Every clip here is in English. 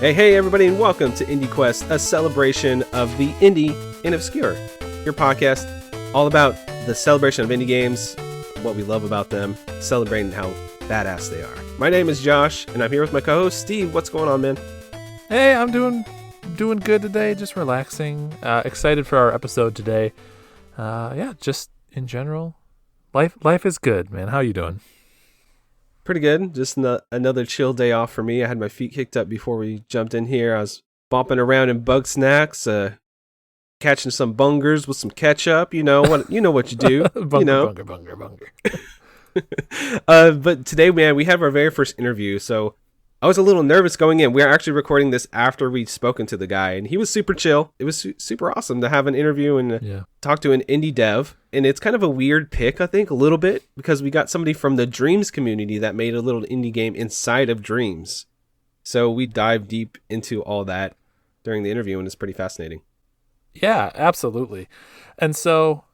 Hey, everybody, and welcome to Indie Quest, a celebration of the indie and obscure. Your podcast all about the celebration of indie games, what we love about them, celebrating how badass they are. My name is Josh, and I'm here with my co-host, Steve. What's going on, man? Hey, I'm doing good today, just relaxing. Excited for our episode today. Just in general, life is good, man. How you doing? Pretty good. Just another chill day off for me. I had my feet kicked up before we jumped in here. I was bopping around in Bug Snacks, catching some bungers with some ketchup. You know what you do. Bunger. But today, man, we have our very first interview. So I was a little nervous going in. We are actually recording this after we'd spoken to the guy, and he was super chill. It was super awesome to have an interview and talk to an indie dev. And it's kind of a weird pick, I think, a little bit, because we got somebody from the Dreams community that made a little indie game inside of Dreams. So we dive deep into all that during the interview, and it's pretty fascinating. Yeah, absolutely. And so,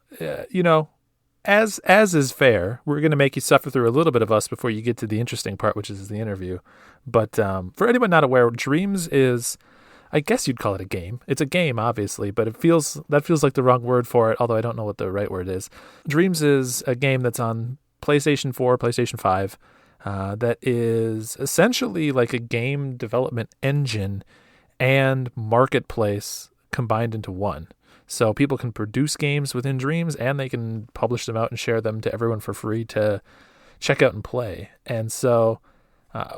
as is fair, we're going to make you suffer through a little bit of us before you get to the interesting part, which is the interview. But for anyone not aware, Dreams is, I guess you'd call it a game. It's a game, obviously, but that feels like the wrong word for it, although I don't know what the right word is. Dreams is a game that's on PlayStation 4, PlayStation 5, that is essentially like a game development engine and marketplace combined into one. So people can produce games within Dreams, and they can publish them out and share them to everyone for free to check out and play. And so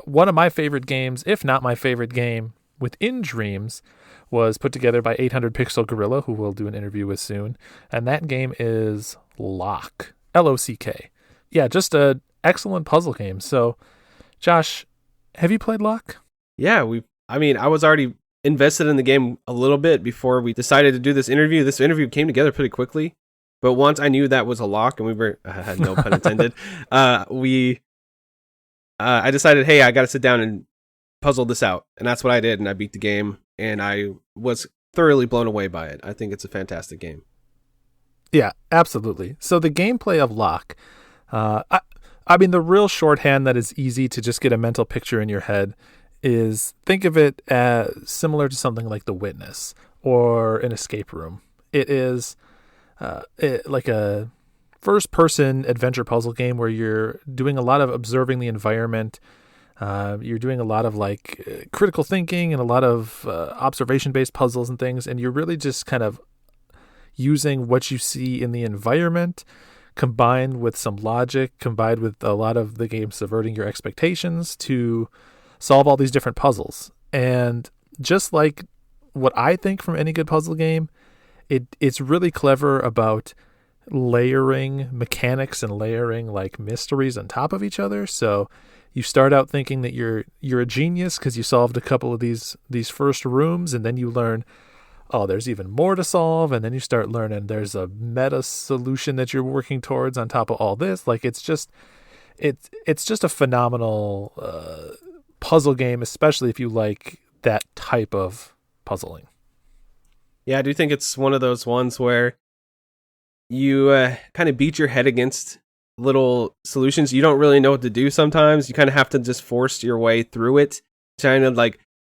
one of my favorite games, if not my favorite game, within Dreams was put together by 800 Pixel Gorilla, who we'll do an interview with soon. And that game is Lock, L-O-C-K. Yeah, just an excellent puzzle game. So, Josh, have you played Lock? Yeah, I was already invested in the game a little bit before we decided to do this interview. This interview came together pretty quickly, but once I knew that was a lock, and we were, no pun intended, I decided, hey, I got to sit down and puzzle this out. And that's what I did. And I beat the game, and I was thoroughly blown away by it. I think it's a fantastic game. Yeah, absolutely. So the gameplay of Lock, the real shorthand that is easy to just get a mental picture in your head is, think of it as similar to something like The Witness or an escape room. It is like a first-person adventure puzzle game where you're doing a lot of observing the environment. You're doing a lot of critical thinking and a lot of observation-based puzzles and things, and you're really just kind of using what you see in the environment combined with some logic, combined with a lot of the game subverting your expectations to solve all these different puzzles. And just like what I think from any good puzzle game, it's really clever about layering mechanics and layering mysteries on top of each other. So you start out thinking that you're a genius because you solved a couple of these first rooms, and then you learn, oh, there's even more to solve, and then you start learning there's a meta solution that you're working towards on top of all this. It's just a phenomenal puzzle game, especially if you like that type of puzzling. Yeah, I do think it's one of those ones where you kind of beat your head against little solutions. You don't really know what to do sometimes. You kind of have to just force your way through it, trying to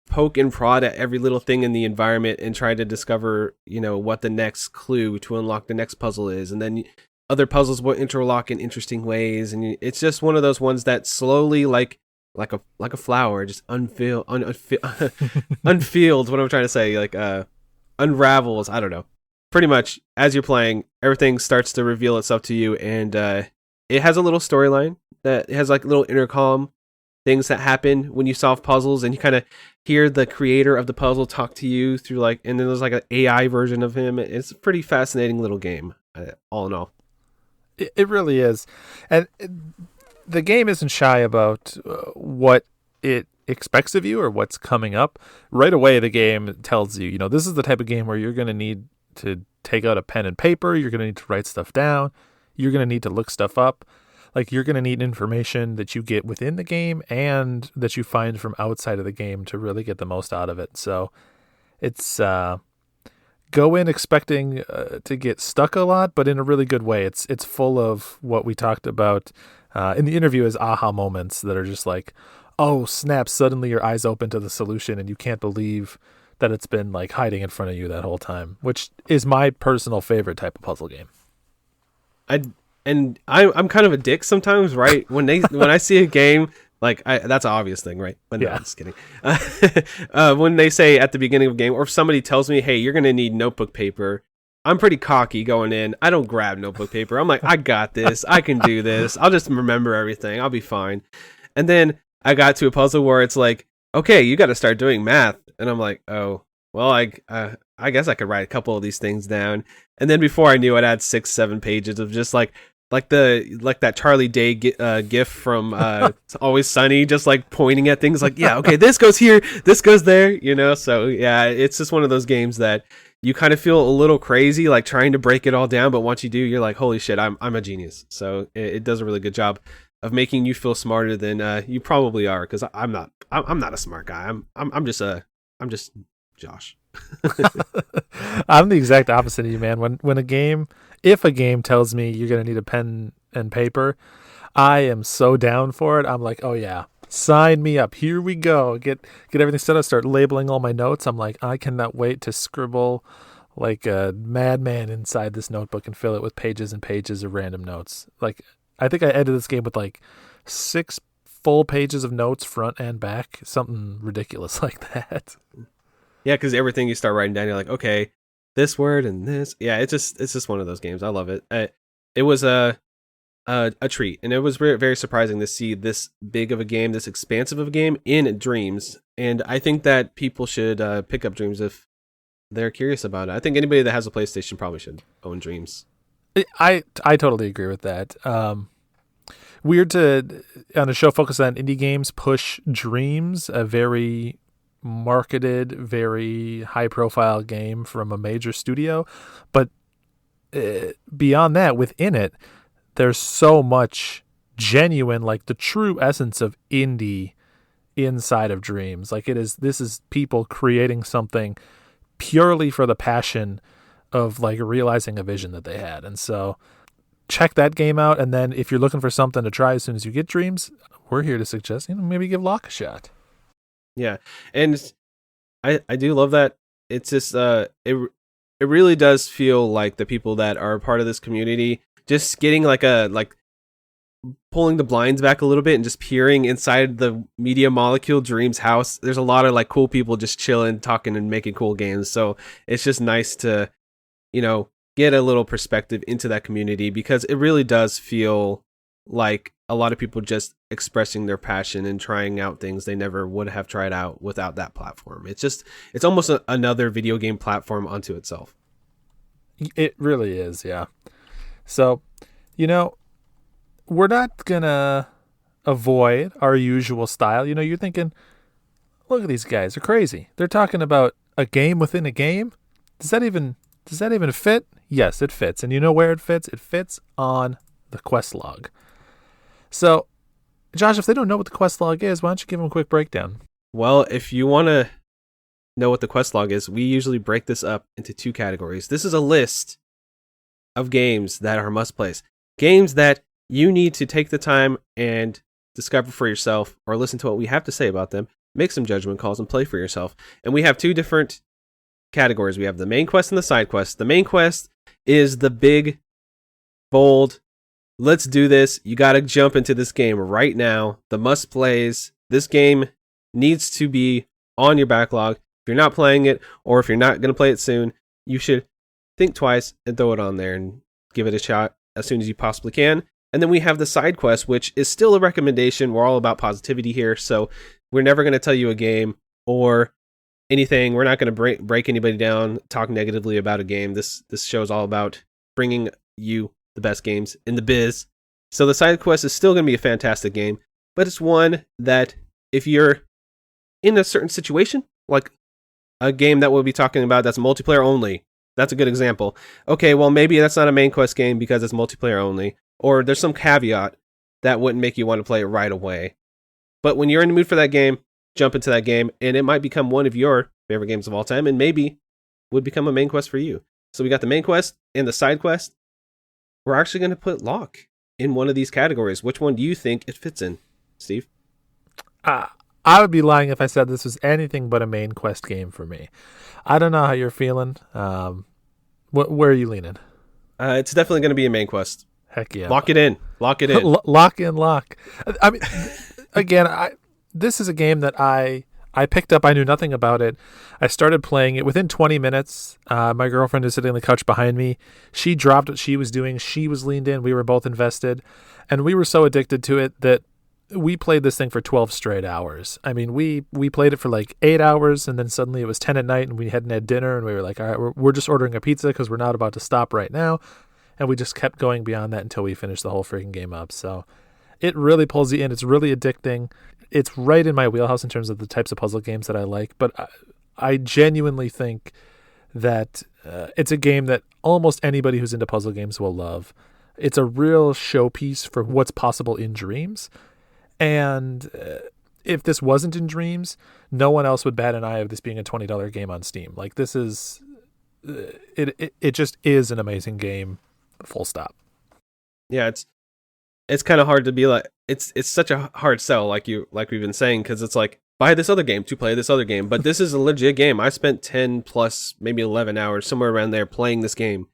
poke and prod at every little thing in the environment and try to discover, what the next clue to unlock the next puzzle is. And then other puzzles will interlock in interesting ways. And it's just one of those ones that slowly, like a flower, just unfeels, what I'm trying to say, unravels. I don't know. Pretty much as you're playing, everything starts to reveal itself to you, and it has a little storyline that has little intercom things that happen when you solve puzzles, and you kind of hear the creator of the puzzle talk to you through and then there's an AI version of him. It's a pretty fascinating little game, all in all. It really is. And the game isn't shy about what it expects of you or what's coming up. Right away, the game tells you, this is the type of game where you're going to need to take out a pen and paper. You're going to need to write stuff down. You're going to need to look stuff up. You're going to need information that you get within the game and that you find from outside of the game to really get the most out of it. So it's go in expecting to get stuck a lot, but in a really good way. It's full of what we talked about In the interview is aha moments that are just like, oh snap! Suddenly your eyes open to the solution, and you can't believe that it's been like hiding in front of you that whole time. Which is my personal favorite type of puzzle game. I'm kind of a dick sometimes, right? When I see a game like that's an obvious thing, right? But no, Yeah. I'm just kidding. When they say at the beginning of a game, or if somebody tells me, "Hey, you're gonna need notebook paper," I'm pretty cocky going in. I don't grab notebook paper. I'm like, I got this. I can do this. I'll just remember everything. I'll be fine. And then I got to a puzzle where it's like, okay, you got to start doing math, and I'm like, oh, well, I guess I could write a couple of these things down. And then before I knew it, I had 6-7 pages of just like that Charlie Day gif from It's Always Sunny, just like pointing at things like, yeah, okay, this goes here, this goes there, you know. So yeah, it's just one of those games that you kind of feel a little crazy, like trying to break it all down, but once you do, you're like, holy shit, I'm a genius. So it does a really good job of making you feel smarter than you probably are, because I'm not a smart guy. I'm just Josh. I'm the exact opposite of you, man. If a game tells me you're gonna need a pen and paper, I am so down for it. I'm like, oh yeah, sign me up. Here we go. Get everything set up. Start labeling all my notes. I'm like, I cannot wait to scribble like a madman inside this notebook and fill it with pages and pages of random notes. Like, I think I edited this game with like 6 full pages of notes, front and back, something ridiculous like that. Yeah, because everything you start writing down, you're like, okay, this word and this. Yeah, it's just one of those games. I love it. It was a treat, and it was very, very surprising to see this big of a game, this expansive of a game in Dreams. And I think that people should pick up Dreams if they're curious about it. I think anybody that has a PlayStation probably should own Dreams. I totally agree with that. Weird to, on a show focused on indie games, push Dreams, a very marketed, very high-profile game from a major studio. But beyond that, within it, there's so much genuine, like the true essence of indie inside of Dreams. Like this is people creating something purely for the passion of like realizing a vision that they had. And so check that game out. And then if you're looking for something to try as soon as you get Dreams, we're here to suggest, maybe give Lock a shot. Yeah. And I do love that. It's just it really does feel like the people that are part of this community just getting like pulling the blinds back a little bit and just peering inside the Media Molecule Dreams house. There's a lot of like cool people just chilling, talking, and making cool games. So it's just nice to, get a little perspective into that community, because it really does feel like a lot of people just expressing their passion and trying out things they never would have tried out without that platform. It's almost another video game platform unto itself. It really is, yeah. So, we're not gonna avoid our usual style. You're thinking, look at these guys, they're crazy. They're talking about a game within a game. Does that even fit? Yes, it fits. And you know where it fits? It fits on the quest log. So, Josh, if they don't know what the quest log is, why don't you give them a quick breakdown? Well, if you want to know what the quest log is, we usually break this up into 2 categories. This is a list of games that are must-plays. Games that you need to take the time and discover for yourself, or listen to what we have to say about them, make some judgment calls, and play for yourself. And we have 2 different categories. We have the main quest and the side quest. The main quest is the big, bold, let's do this. You got to jump into this game right now. The must plays. This game needs to be on your backlog. If you're not playing it, or if you're not going to play it soon, you should think twice and throw it on there and give it a shot as soon as you possibly can. And then we have the side quest, which is still a recommendation. We're all about positivity here, so we're never going to tell you a game or anything. We're not going to break anybody down, talk negatively about a game. This show is all about bringing you the best games in the biz. So the side quest is still going to be a fantastic game, but it's one that if you're in a certain situation, like a game that we'll be talking about that's multiplayer only, that's a good example. Okay, well, maybe that's not a main quest game because it's multiplayer only, or there's some caveat that wouldn't make you want to play it right away. But when you're in the mood for that game, jump into that game, and it might become one of your favorite games of all time, and maybe would become a main quest for you. So we got the main quest and the side quest. We're actually going to put Lock in one of these categories. Which one do you think it fits in, Steve? Uh, I would be lying if I said this was anything but a main quest game for me. I don't know how you're feeling. Where are you leaning? It's definitely going to be a main quest. Heck yeah. Lock it in. Lock it in. Lock in, lock. I mean, again, this is a game that I picked up. I knew nothing about it. I started playing it within 20 minutes. My girlfriend is sitting on the couch behind me. She dropped what she was doing. She was leaned in. We were both invested. And we were so addicted to it that we played this thing for 12 straight hours. I mean, we played it for like 8 hours, and then suddenly it was 10 at night, and we hadn't had dinner, and we were like, all right, we're just ordering a pizza because we're not about to stop right now. And we just kept going beyond that until we finished the whole freaking game up. So it really pulls you in. It's really addicting. It's right in my wheelhouse in terms of the types of puzzle games that I like. But I genuinely think that it's a game that almost anybody who's into puzzle games will love. It's a real showpiece for what's possible in Dreams. And if this wasn't in Dreams, no one else would bat an eye of this being a $20 game on Steam. Like, this is it just is an amazing game. Full stop. Yeah, it's kind of hard to be like, it's such a hard sell, like we've been saying, because it's like, buy this other game to play this other game. But this is a legit game. I spent 10 plus maybe 11 hours somewhere around there playing this game.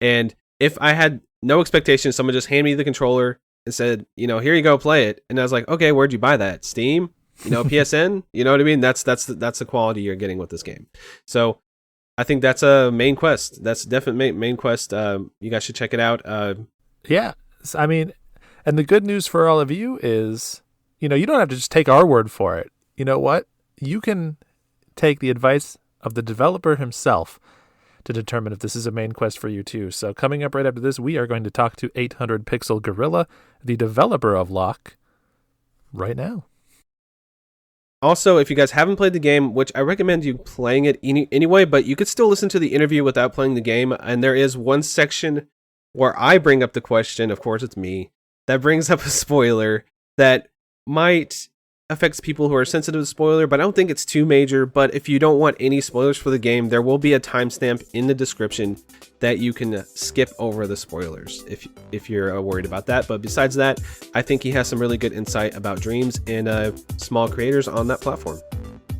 And if I had no expectations, someone just handed me the controller and said, here you go, play it. And I was like, okay, where'd you buy that? Steam? PSN? You know what I mean? That's the quality you're getting with this game. So I think that's a main quest. That's definitely main quest. You guys should check it out. Yeah. I mean, and the good news for all of you is, you don't have to just take our word for it. You know what? You can take the advice of the developer himself to determine if this is a main quest for you too. So coming up right after this, we are going to talk to 800 Pixel Gorilla, the developer of Lock, right now. Also, if you guys haven't played the game, which I recommend you playing it anyway, but you could still listen to the interview without playing the game. And there is one section where I bring up the question, of course it's me, that brings up a spoiler that might affect people who are sensitive to spoiler, but I don't think it's too major. But if you don't want any spoilers for the game, there will be a timestamp in the description that you can skip over the spoilers if you're worried about that. But besides that, I think he has some really good insight about Dreams and small creators on that platform.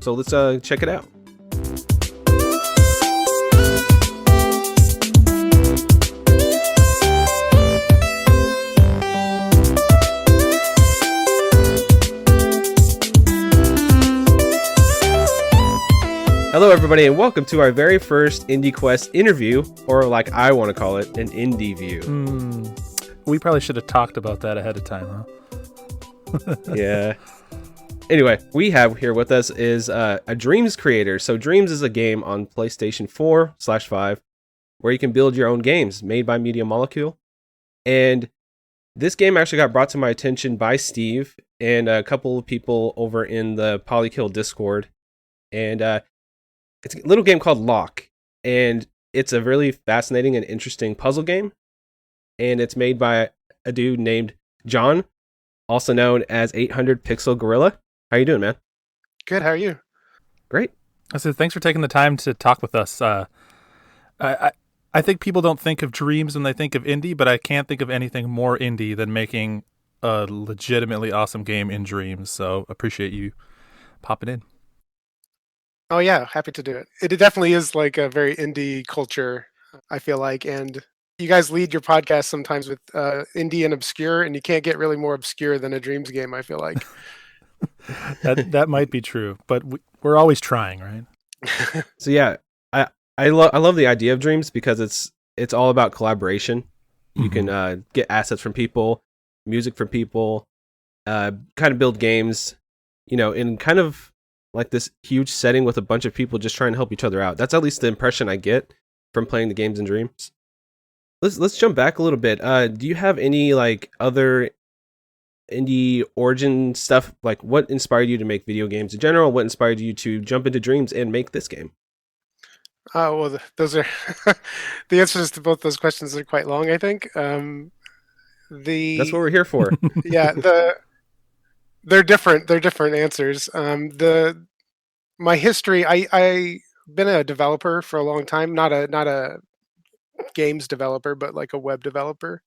So let's check it out. Hello, everybody, and welcome to our very first Indie Quest interview, or like I want to call it, an Indie View. We probably should have talked about that ahead of time, huh? Yeah. Anyway, we have here with us is a Dreams creator. So Dreams is a game on PlayStation 4/5 where you can build your own games made by Media Molecule. And this game actually got brought to my attention by Steve and a couple of people over in the Polykill Discord. And it's a little game called Lock, and it's a really fascinating and interesting puzzle game. And it's made by a dude named John, also known as 800 Pixel Gorilla. How you doing, man? Good. How are you? Great. I said, thanks for taking the time to talk with us. I think people don't think of Dreams when they think of indie, but I can't think of anything more indie than making a legitimately awesome game in Dreams. So appreciate you popping in. Oh yeah, happy to do it. It definitely is like a very indie culture, I feel like, and you guys lead your podcast sometimes with indie and obscure, and you can't get really more obscure than a Dreams game, I feel like. That might be true, but we're always trying, right? So yeah, I love the idea of Dreams because it's all about collaboration. You can get assets from people, music from people, kind of build games, in kind of like this huge setting with a bunch of people just trying to help each other out. That's at least the impression I get from playing the games in Dreams. Let's jump back a little bit. Do you have any like other indie origin stuff? Like, what inspired you to make video games in general? What inspired you to jump into Dreams and make this game? Well, those are the answers to both those questions are quite long, I think. That's what we're here for. Yeah, they're different. They're different answers. My history. I've been a developer for a long time. Not a games developer, but like a web developer.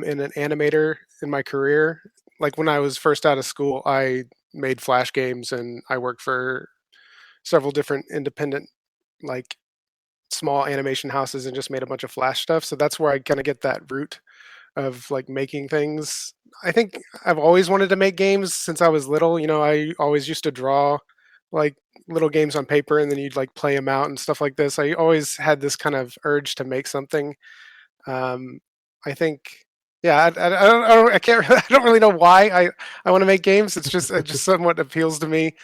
and an animator in my career. Like when I was first out of school, I made Flash games and I worked for several different independent, like small animation houses and just made a bunch of Flash stuff. So that's where I kind of get that root of like making things. I think I've always wanted to make games since I was little. You know, I always used to draw like little games on paper and then you'd like play them out and stuff like this. I always had this kind of urge to make something. Um, I think, yeah, I can't, I don't really know why I want to make games. It's just, it just somewhat appeals to me.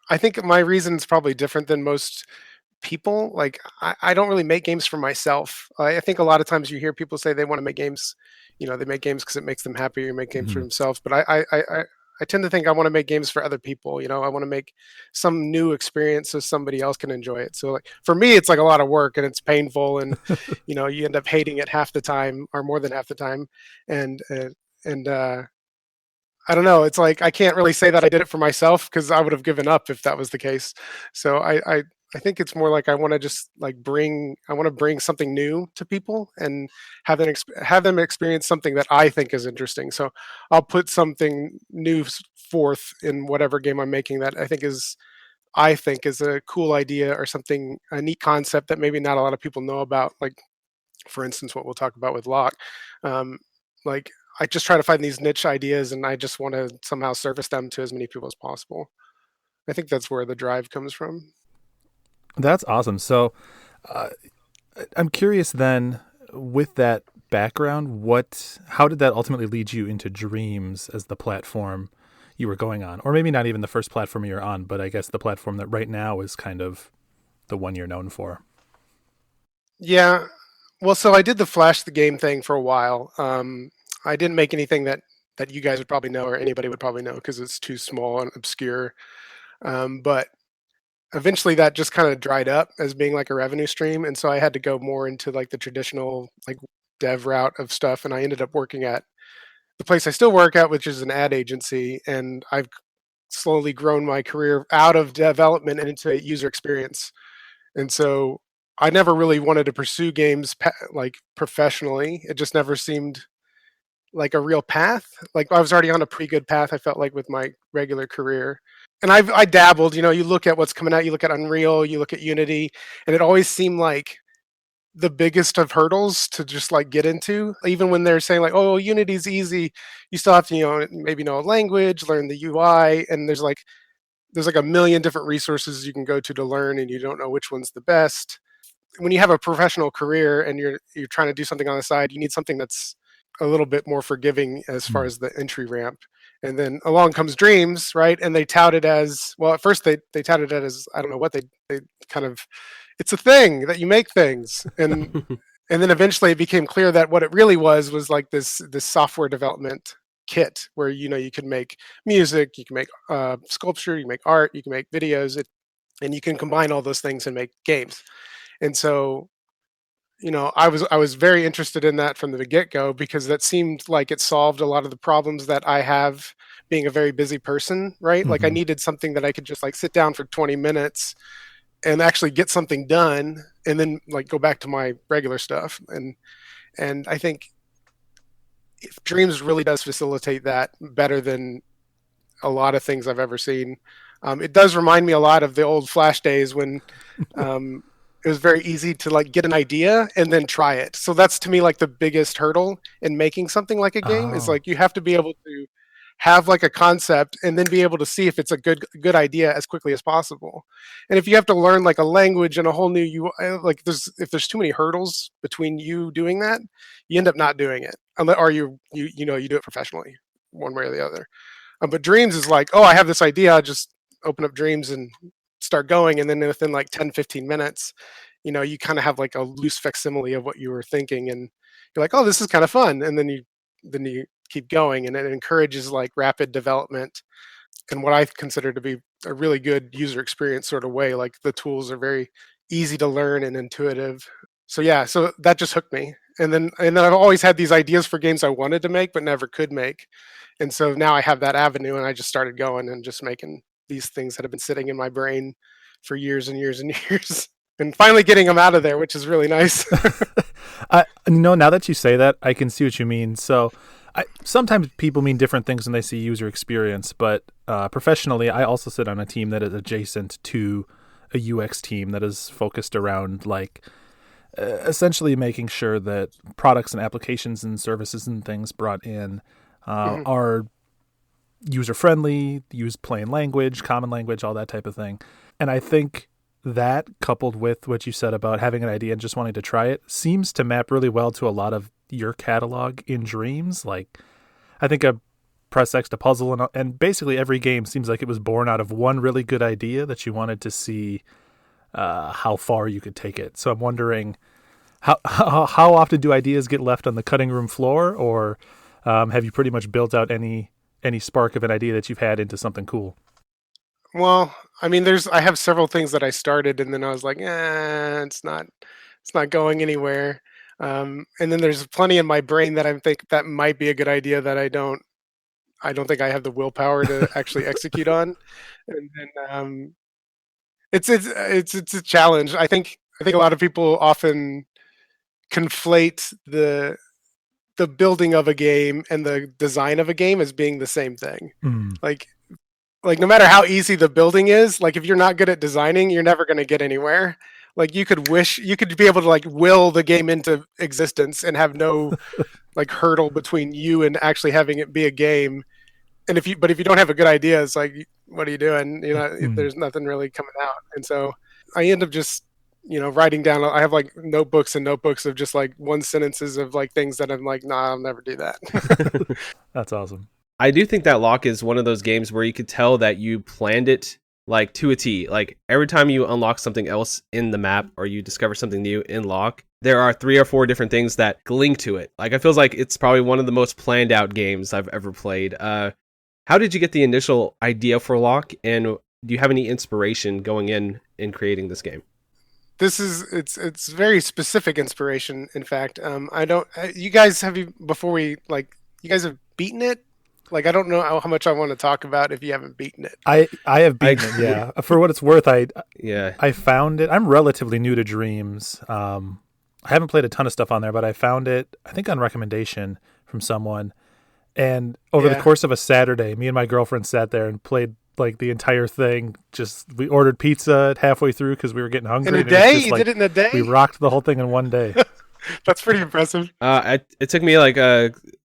I think my reason is probably different than most people. Like I don't really make games for myself. I think a lot of times you hear people say they want to make games, you know, they make games because it makes them happy or make games for Mhm. themselves. But I tend to think I want to make games for other people. You know, I want to make some new experience so somebody else can enjoy it. So like for me, it's like a lot of work and it's painful, and you know, you end up hating it half the time or more than half the time, and I don't know. It's like I can't really say that I did it for myself because I would have given up if that was the case. So I think it's more like I want to just like I want to bring something new to people and have them experience something that I think is interesting. So I'll put something new forth in whatever game I'm making that I think is a cool idea or something, a neat concept that maybe not a lot of people know about. Like for instance, what we'll talk about with Locke. Um, like I just try to find these niche ideas and I just want to somehow service them to as many people as possible. I think that's where the drive comes from. That's awesome. So uh, I'm curious then, with that background, how did that ultimately lead you into Dreams as the platform you were going on? Or maybe not even the first platform you're on, but I guess the platform that right now is kind of the one you're known for. Yeah. Well, so I did the Flash the game thing for a while. I didn't make anything that you guys would probably know or anybody would probably know because it's too small and obscure. But eventually that just kind of dried up as being like a revenue stream, and so I had to go more into like the traditional like dev route of stuff, and I ended up working at the place I still work at, which is an ad agency, and I've slowly grown my career out of development and into user experience. And so I never really wanted to pursue games like professionally. It just never seemed like a real path. Like I was already on a pretty good path, I felt like, with my regular career. And I dabbled, you know, you look at what's coming out, you look at Unreal, you look at Unity, and it always seemed like the biggest of hurdles to just like get into. Even when they're saying like, oh, Unity's easy, you still have to, you know, maybe know a language, learn the UI, and there's like a million different resources you can go to learn, and you don't know which one's the best. When you have a professional career and you're trying to do something on the side, you need something that's a little bit more forgiving as far Hmm. as the entry ramp. And then along comes Dreams, right? And they tout it as, well, at first they touted it as, I don't know what they kind of, it's a thing that you make things. And then eventually it became clear that what it really was like this software development kit where, you know, you can make music, you can make sculpture, you can make art, you can make videos, and you can combine all those things and make games. And so, you know, I was very interested in that from the get-go because that seemed like it solved a lot of the problems that I have being a very busy person, right? Like I Hmm. needed something that I could just like sit down for 20 minutes and actually get something done and then like go back to my regular stuff. And I think if Dreams really does facilitate that better than a lot of things I've ever seen. It does remind me a lot of the old Flash days when um, it was very easy to like get an idea and then try it. So that's to me like the biggest hurdle in making something like a game is Oh. like you have to be able to have like a concept and then be able to see if it's a good idea as quickly as possible. And if you have to learn like a language and a whole new like if there's too many hurdles between you doing that, you end up not doing it unless or you know you do it professionally one way or the other. But Dreams is like, oh, I have this idea. I'll just open up Dreams and start going. And then within like 10, 15 minutes, you know, you kind of have like a loose facsimile of what you were thinking. And you're like, oh, this is kind of fun. And then you keep going. And it encourages like rapid development in what I consider to be a really good user experience sort of way. Like the tools are very easy to learn and intuitive. So yeah, so that just hooked me. And then I've always had these ideas for games I wanted to make but never could make. And so now I have that avenue and I just started going and just making these things that have been sitting in my brain for years and years and years and finally getting them out of there, which is really nice. Now that you say that, I can see what you mean. So, sometimes people mean different things when they see user experience, but professionally, I also sit on a team that is adjacent to a UX team that is focused around essentially making sure that products and applications and services and things brought in are user friendly, use plain language, common language, all that type of thing. And I think that, coupled with what you said about having an idea and just wanting to try it, seems to map really well to a lot of your catalog in Dreams. Like, I think a Press X to Puzzle and basically every game seems like it was born out of one really good idea that you wanted to see how far you could take it. So I'm wondering, how often do ideas get left on the cutting room floor, or have you pretty much built out any spark of an idea that you've had into something cool? Well, I mean, I have several things that I started and then I was like, it's not going anywhere. And then there's plenty in my brain that I think that might be a good idea that I don't think I have the willpower to actually execute on. And then it's a challenge. I think a lot of people often conflate the building of a game and the design of a game as being the same thing. Mm. Like no matter how easy the building is, like if you're not good at designing, you're never going to get anywhere. Like you could be able to like will the game into existence and have no like hurdle between you and actually having it be a game. And if you don't have a good idea, it's like, what are you doing? You know, there's nothing really coming out. And so I end up just, writing down. I have like notebooks and notebooks of just like one sentences of like things that I'm like, nah, I'll never do that. That's awesome. I do think that Lock is one of those games where you could tell that you planned it like to a T. Like every time you unlock something else in the map or you discover something new in Lock, there are 3 or 4 different things that link to it. Like it feels like it's probably one of the most planned out games I've ever played. How did you get the initial idea for Lock, and do you have any inspiration going in creating this game? It's very specific inspiration. In fact, I don't. You guys you guys have beaten it. Like I don't know how much I want to talk about if you haven't beaten it. I have beaten it. Yeah, for what it's worth, I found it. I'm relatively new to Dreams. I haven't played a ton of stuff on there, but I found it, I think, on recommendation from someone. And over the course of a Saturday, me and my girlfriend sat there and played like the entire thing. We ordered pizza halfway through because we were getting hungry. In a day? You did it in a day? We rocked the whole thing in one day. That's pretty impressive. It took me like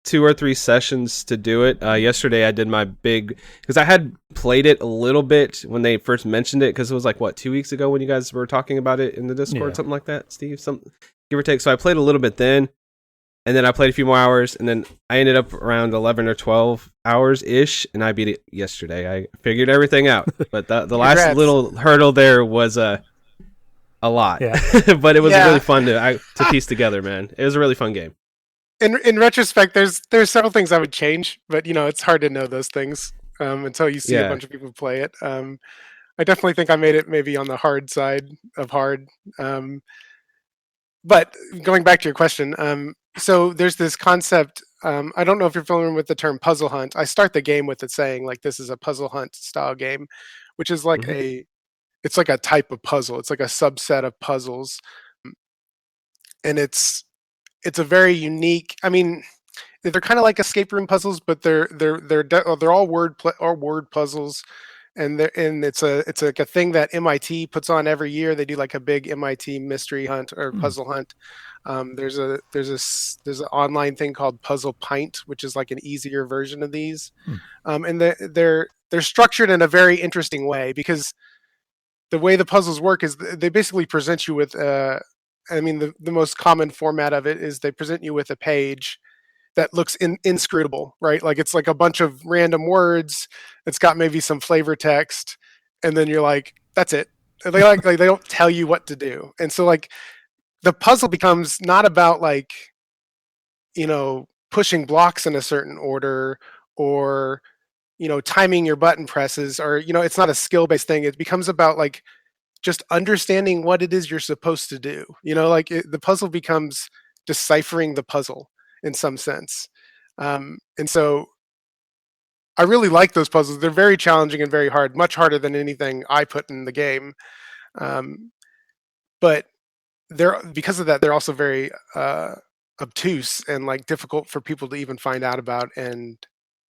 2 or 3 sessions to do it. Yesterday I did my big, because I had played it a little bit when they first mentioned it, because it was like 2 weeks ago when you guys were talking about it in the Discord, something like that, Steve, give or take. So I played a little bit then, and then I played a few more hours, and then I ended up around 11 or 12 hours ish, and I beat it yesterday. I figured everything out, but the last little hurdle there was a lot. Yeah. But it was really fun to piece together, man. It was a really fun game. In retrospect, there's several things I would change, but it's hard to know those things until you see a bunch of people play it. I definitely think I made it maybe on the hard side of hard. But going back to your question, so there's this concept. I don't know if you're familiar with the term puzzle hunt. I start the game with it saying like this is a puzzle hunt style game, which is like it's like a type of puzzle. It's like a subset of puzzles, and it's a very unique. I mean, they're kind of like escape room puzzles, but they're all word puzzles, and it's like a thing that MIT puts on every year. They do like a big MIT mystery hunt or puzzle hunt. There's an online thing called Puzzle Pint, which is like an easier version of these, and they're structured in a very interesting way, because the way the puzzles work is they basically present you with the most common format of it is they present you with a page that looks inscrutable, right? Like it's like a bunch of random words. It's got maybe some flavor text, and then you're like, that's it. And they don't tell you what to do, and so like the puzzle becomes not about like pushing blocks in a certain order or timing your button presses, or it's not a skill-based thing. It becomes about like just understanding what it is you're supposed to do. The puzzle becomes deciphering the puzzle in some sense. And so I really like those puzzles. They're very challenging and very hard, much harder than anything I put in the game. But they're because of that, they're also very obtuse and like difficult for people to even find out about and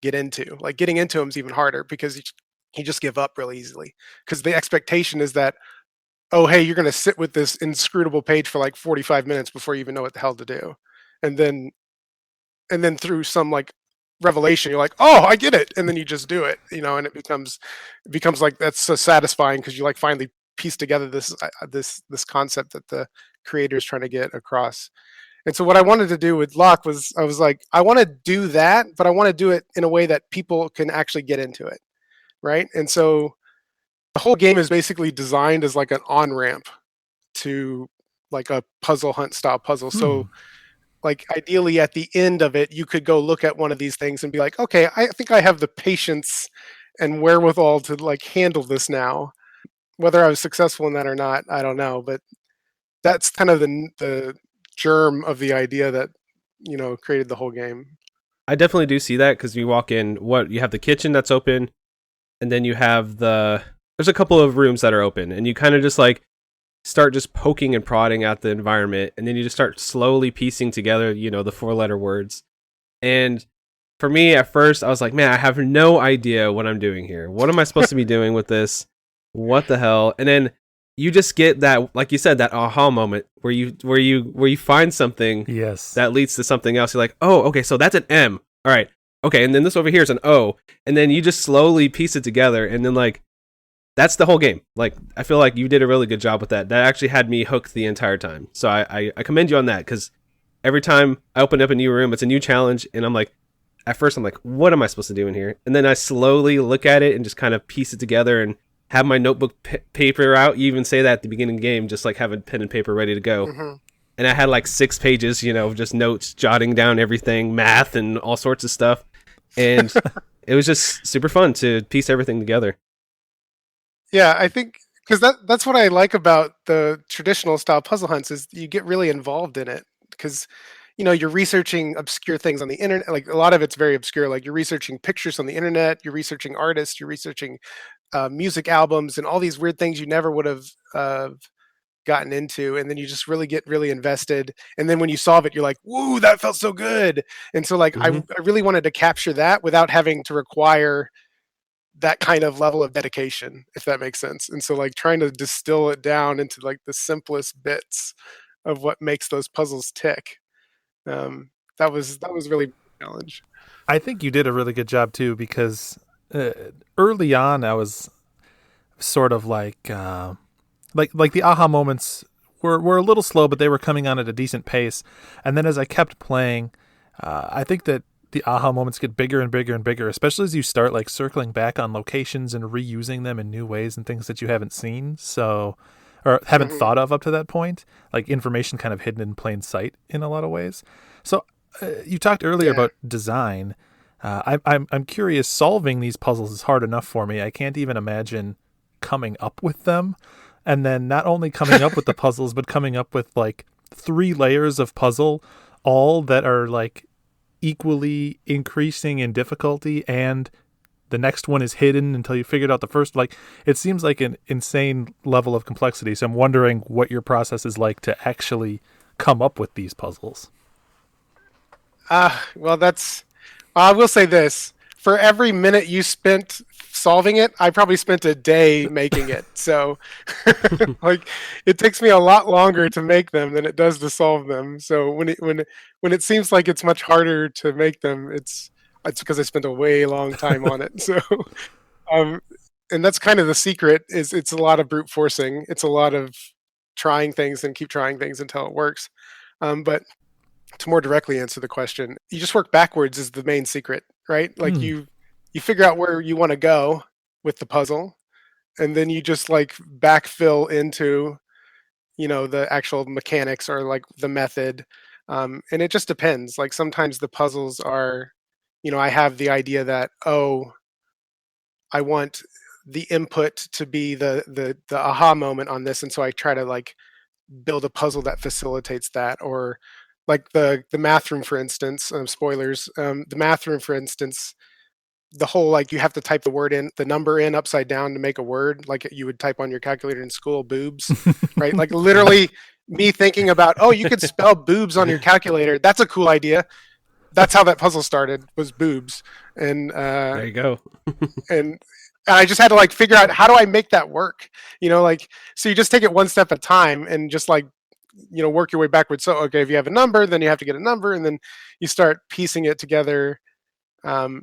get into. Like getting into them is even harder because you just give up really easily because the expectation is that, oh hey, you're going to sit with this inscrutable page for like 45 minutes before you even know what the hell to do, and then through some like revelation you're like, oh I get it, and then you just do it, and it becomes like that's so satisfying because you like finally piece together this concept that the creator is trying to get across. And so what I wanted to do with Locke was I was like, I want to do that, but I want to do it in a way that people can actually get into it, right? And so the whole game is basically designed as like an on-ramp to like a puzzle hunt style puzzle. So like ideally at the end of it, you could go look at one of these things and be like, okay, I think I have the patience and wherewithal to like handle this now. Whether I was successful in that or not, I don't know. But that's kind of the germ of the idea that created the whole game. I definitely do see that because you walk in, you have the kitchen that's open, and then you have there's a couple of rooms that are open, and you kind of just like start just poking and prodding at the environment, and then you just start slowly piecing together, the 4-letter words. And for me, at first, I was like, man, I have no idea what I'm doing here. What am I supposed to be doing with this? What the hell? And then you just get that, like you said, that aha moment where you find something that leads to something else. You're like, oh, okay, so that's an M. All right. Okay, and then this over here is an O. And then you just slowly piece it together, and then like that's the whole game. Like, I feel like you did a really good job with that. That actually had me hooked the entire time. So I commend you on that, because every time I open up a new room, it's a new challenge, and I'm like, at first I'm like, what am I supposed to do in here? And then I slowly look at it and just kind of piece it together and have my notebook paper out. You even say that at the beginning of the game, just like having pen and paper ready to go. Mm-hmm. And I had like 6 pages, just notes, jotting down everything, math and all sorts of stuff. And it was just super fun to piece everything together. Yeah, I think because that's what I like about the traditional style puzzle hunts is you get really involved in it because you're researching obscure things on the internet. Like a lot of it's very obscure. Like you're researching pictures on the internet, you're researching artists, you're researching music albums, and all these weird things you never would have gotten into, and then you just really get really invested. And then when you solve it, you're like, "Woo, that felt so good!" And so, like, I really wanted to capture that without having to require that kind of level of dedication, if that makes sense. And so, like, trying to distill it down into like the simplest bits of what makes those puzzles tick. That was really a challenge. I think you did a really good job too, because early on I was sort of like the aha moments were a little slow, but they were coming on at a decent pace. And then as I kept playing, I think that the aha moments get bigger and bigger and bigger, especially as you start like circling back on locations and reusing them in new ways and things that you haven't seen or haven't thought of up to that point, like information kind of hidden in plain sight in a lot of ways. So you talked earlier about design. I'm curious. Solving these puzzles is hard enough for me. I can't even imagine coming up with them, and then not only coming up with the puzzles, but coming up with like 3 layers of puzzle, all that are like equally increasing in difficulty, and the next one is hidden until you figured out the first. Like, it seems like an insane level of complexity. So I'm wondering what your process is like to actually come up with these puzzles. Well, I will say this. For every minute you spent solving it, I probably spent a day making it. So like it takes me a lot longer to make them than it does to solve them. So when it seems like it's much harder to make them, it's because I spent a way long time on it. So and that's kind of the secret, is it's a lot of brute forcing. It's a lot of trying things and keep trying things until it works. But to more directly answer the question, you just work backwards is the main secret, right? Like you figure out where you want to go with the puzzle, and then you just like backfill into, the actual mechanics or like the method. And it just depends. Like sometimes the puzzles are, I have the idea that, I want the input to be the aha moment on this. And so I try to like build a puzzle that facilitates that. Or like the math room, for instance, spoilers, the math room, for instance, the whole, like, you have to type the number in upside down to make a word, like you would type on your calculator in school, boobs, right? Like literally me thinking about, oh, you could spell boobs on your calculator. That's a cool idea. That's how that puzzle started, was boobs. And There you go. and I just had to like figure out, how do I make that work? Like, so you just take it one step at a time and just like, work your way backwards. So, okay, if you have a number, then you have to get a number, and then you start piecing it together, um,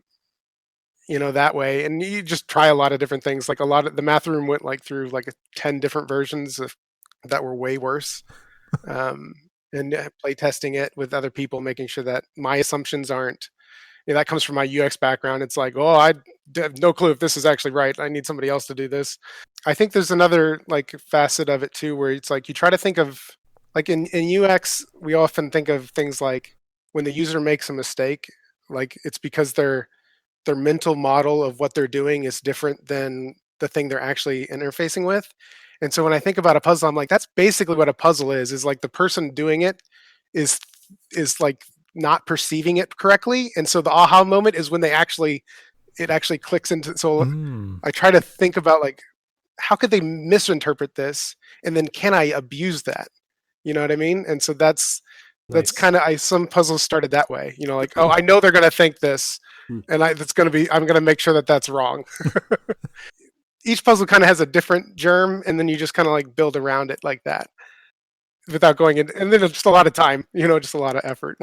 that way. And you just try a lot of different things. Like, a lot of the math room went like through like 10 different versions of that were way worse. Um, and play testing it with other people, making sure that my assumptions aren't, that comes from my UX background. It's like, oh, I have no clue if this is actually right. I need somebody else to do this. I think there's another like facet of it too, where it's like you try to think of, like in UX, we often think of things like when the user makes a mistake, like it's because their mental model of what they're doing is different than the thing they're actually interfacing with. And so when I think about a puzzle, I'm like, that's basically what a puzzle is like the person doing it is like not perceiving it correctly. And so the aha moment is when it actually clicks into. So I try to think about like, how could they misinterpret this? And then can I abuse that? You know what I mean? And so that's Nice. kind of, some puzzles started that way, like, oh, I know they're going to think this, and I'm going to make sure that that's wrong. Each puzzle kind of has a different germ, and then you just kind of like build around it like that without going in. And then it's just a lot of time, just a lot of effort.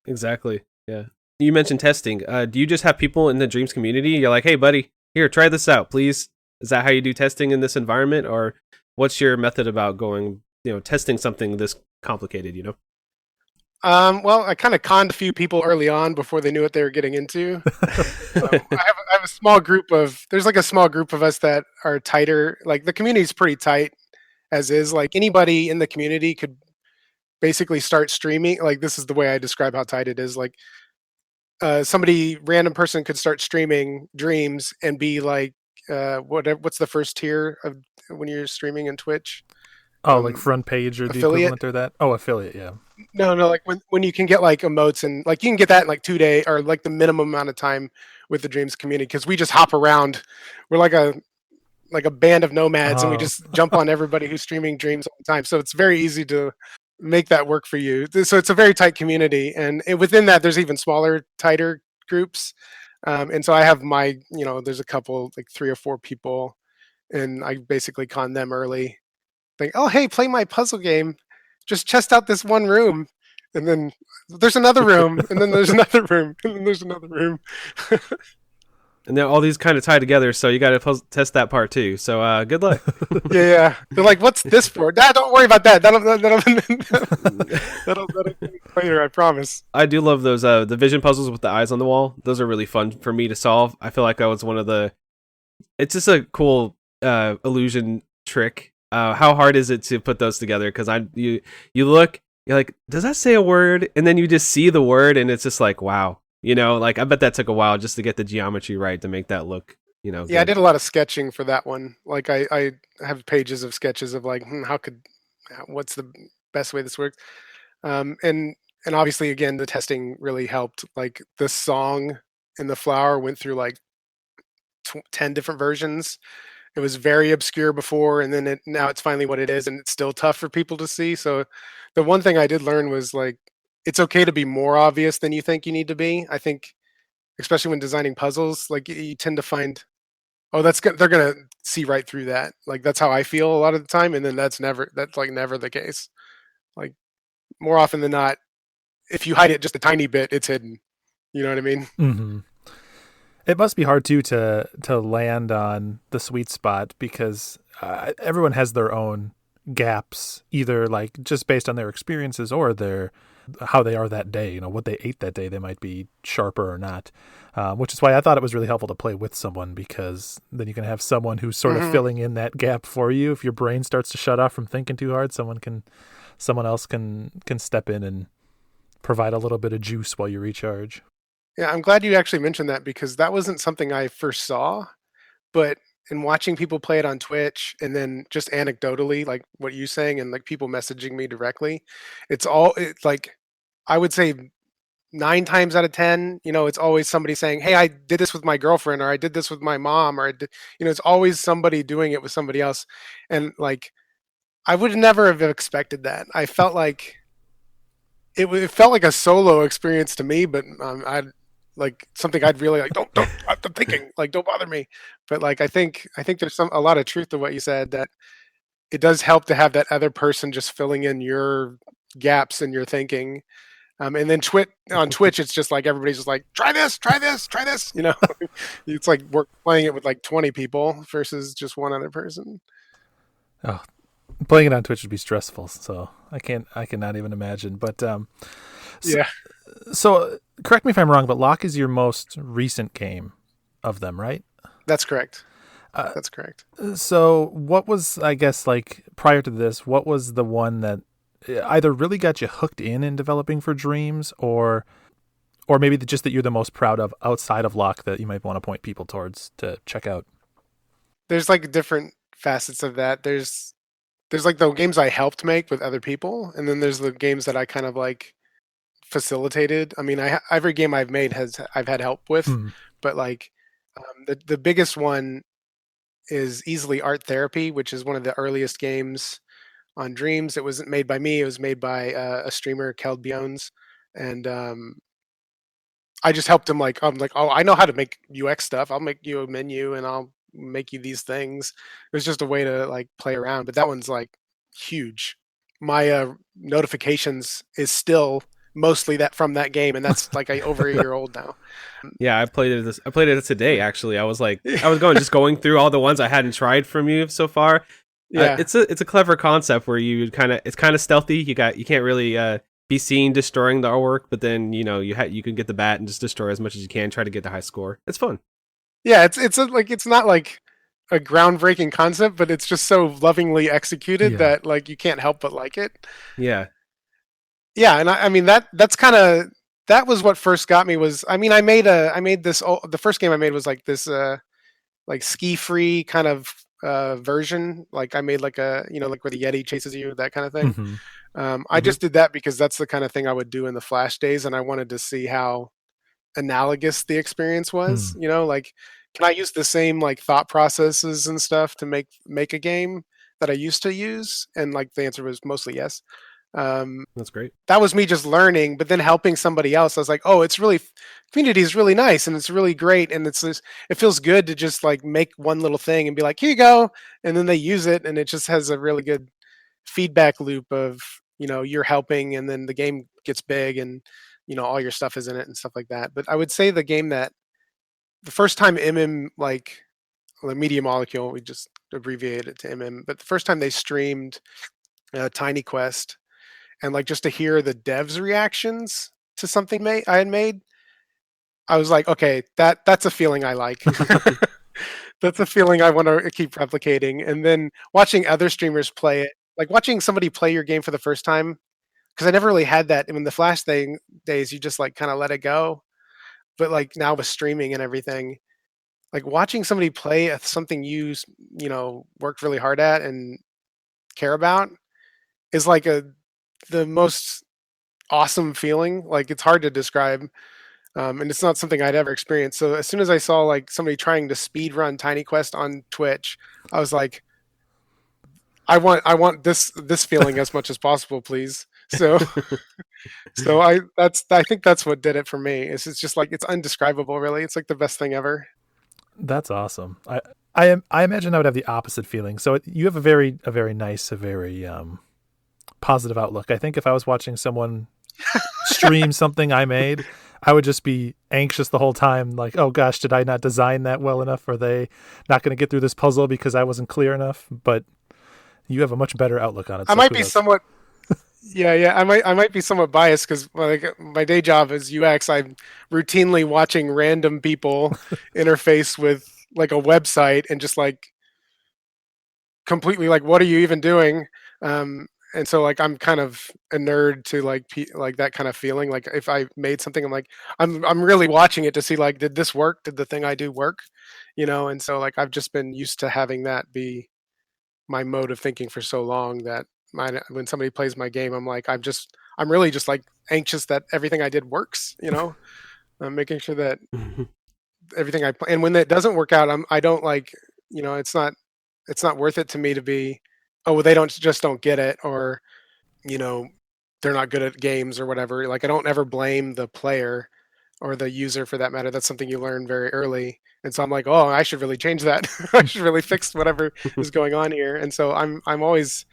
Exactly. Yeah. You mentioned testing. Do you just have people in the Dreams community? You're like, hey, buddy, here, try this out, please. Is that how you do testing in this environment? Or what's your method about going, testing something this complicated, Well, I kind of conned a few people early on before they knew what they were getting into. I have a small group there's like a small group of us that are tighter. Like the community is pretty tight as is. Like anybody in the community could basically start streaming. Like this is the way I describe how tight it is. Like random person could start streaming Dreams and be like, what's the first tier of when you're streaming in Twitch? Oh, like front page or affiliate? The equivalent or that? Oh, affiliate, yeah. No, like when you can get like emotes, and like you can get that in like 2 days, or like the minimum amount of time with the Dreams community, because we just hop around. We're like a band of nomads, and we just jump on everybody who's streaming Dreams all the time. So it's very easy to make that work for you. So it's a very tight community, and within that, there's even smaller, tighter groups. And so I have my, there's a couple, like 3 or 4 people, and I basically con them early. Like, oh, hey, play my puzzle game. Just test out this one room. And then there's another room. And then there's another room. And then there's another room. And then all these kind of tie together, so you got to test that part too. So good luck. Yeah. They're like, what's this for? Nah, don't worry about that. That'll later, I promise. I do love those the vision puzzles with the eyes on the wall. Those are really fun for me to solve. I feel like I was one of the... It's just a cool illusion trick. How hard is it to put those together? Because you look, you're like, does that say a word? And then you just see the word, and it's just like, wow. Like I bet that took a while just to get the geometry right to make that look, Yeah, good. I did a lot of sketching for that one. Like I have pages of sketches of like, what's the best way this works? And obviously, again, the testing really helped. Like the song in the flower went through like 10 different versions. It was very obscure before, and then now it's finally what it is, and it's still tough for people to see. So the one thing I did learn was like, it's okay to be more obvious than you think you need to be. I think, especially when designing puzzles, like you tend to find, oh, they're gonna see right through that. Like that's how I feel a lot of the time, and then that's never the case. Like more often than not, if you hide it just a tiny bit, it's hidden. You know what I mean? Mm-hmm. It must be hard too to land on the sweet spot, because everyone has their own gaps, either like just based on their experiences or how they are that day. What they ate that day, they might be sharper or not. Which is why I thought it was really helpful to play with someone, because then you can have someone who's sort of filling in that gap for you. If your brain starts to shut off from thinking too hard, someone else can step in and provide a little bit of juice while you recharge. Yeah, I'm glad you actually mentioned that, because that wasn't something I first saw, but in watching people play it on Twitch, and then just anecdotally, like what you saying, and like people messaging me directly, it's like, I would say 9 times out of 10, it's always somebody saying, hey, I did this with my girlfriend, or I did this with my mom, or it's always somebody doing it with somebody else. And like, I would never have expected that. I felt like it felt like a solo experience to me, but I like something I'd really like. Don't. I'm thinking like don't bother me. But like I think there's a lot of truth to what you said that it does help to have that other person just filling in your gaps in your thinking. And then on Twitch, it's just like everybody's just like, try this, try this, try this. It's like we're playing it with like 20 people versus just one other person. Oh, playing it on Twitch would be stressful, so I cannot even imagine. But so, Yeah, so correct me if I'm wrong, but Lock is your most recent game of them, right? that's correct. Uh, That's correct. so what was, I guess, like prior to this, what was the one that either really got you hooked in developing for Dreams, or maybe just that you're the most proud of outside of Lock that you might want to point people towards to check out? There's like different facets of that. There's like the games I helped make with other people, and then there's the games that I kind of like facilitated. I mean, every game I've made I've had help with, Hmm. but like the biggest one is easily Art Therapy, which is one of the earliest games on Dreams. It wasn't made by me; it was made by a streamer, Keld Biones, and I just helped him. Like I'm like, oh, I know how to make UX stuff. I'll make you a menu, and I'll make you these things. It was just a way to like play around. But that one's like huge. My notifications is still mostly that from that game, and that's like over a year old now. Yeah, I played it today. Actually, I was going through all the ones I hadn't tried from you so far. Yeah, It's a clever concept where it's kind of stealthy. You can't really be seen destroying the artwork, but then you can get the bat and just destroy as much as you can. Try to get the high score. It's fun. yeah. Like it's not like a groundbreaking concept, but it's just so lovingly executed Yeah. that like you can't help but like it. Yeah, Yeah, and I mean that's kind of that was what first got me was I mean I made this the first game I made was like this like ski free kind of version. Like I made like a like where the Yeti chases you, that kind of thing. Hmm. I just did that because that's the kind of thing I would do in the Flash days, and I wanted to see how analogous the experience was. Hmm. Like can I use the same like thought processes and stuff to make a game that I used to use? And like the answer was mostly yes. Um, that's great. that was me just learning, but then helping somebody else. I was like, oh, it's really community is really nice and it's really great, and it feels good to just like make one little thing and be like, here you go, and then they use it, and it just has a really good feedback loop of you're helping, and then the game gets big, and all your stuff is in it and stuff like that. But I would say the game that the first time like the Media Molecule, we just abbreviated it to but the first time they streamed Tiny Quest, and like just to hear the devs' reactions to something I had made, I was like, okay, that's a feeling I like. That's a feeling I want to keep replicating. And then watching other streamers play it, like watching somebody play your game for the first time, because I never really had that. In the Flash days, you just like kind of let it go. But like now with streaming and everything, like watching somebody play something worked really hard at and care about is like the most awesome feeling. Like it's hard to describe, and it's not something I'd ever experienced. So as soon as I saw like somebody trying to speed run Tiny Quest on Twitch, I was like, I want this feeling as much as possible, please. So I think that's what did it for me. It's just like it's undescribable, really. It's like the best thing ever. That's awesome. I imagine I would have the opposite feeling. So you have a very nice, a very positive outlook. I think if I was watching someone stream something I made, I would just be anxious the whole time. Like, oh gosh, did I not design that well enough? Are they not going to get through this puzzle because I wasn't clear enough? But you have a much better outlook on it. I So might be kudos. somewhat yeah. I might be somewhat biased because like my day job is UX. I'm routinely watching random people interface with like a website and just like completely like, what are you even doing? And so like I'm kind of a nerd to like like that kind of feeling. Like if I made something, I'm like I'm really watching it to see like, did this work? Did the thing I do work? And so like I've just been used to having that be my mode of thinking for so long that when somebody plays my game, I'm really just like anxious that everything I did works. I'm making sure that everything I play, and when that doesn't work out, I don't like, it's not worth it to me to be oh, well, they don't get it, or you know, they're not good at games or whatever. Like I don't ever blame the player or the user for that matter. That's something you learn very early. And so I'm like, oh, I should really change that. I should really fix whatever is going on here. And so I'm always,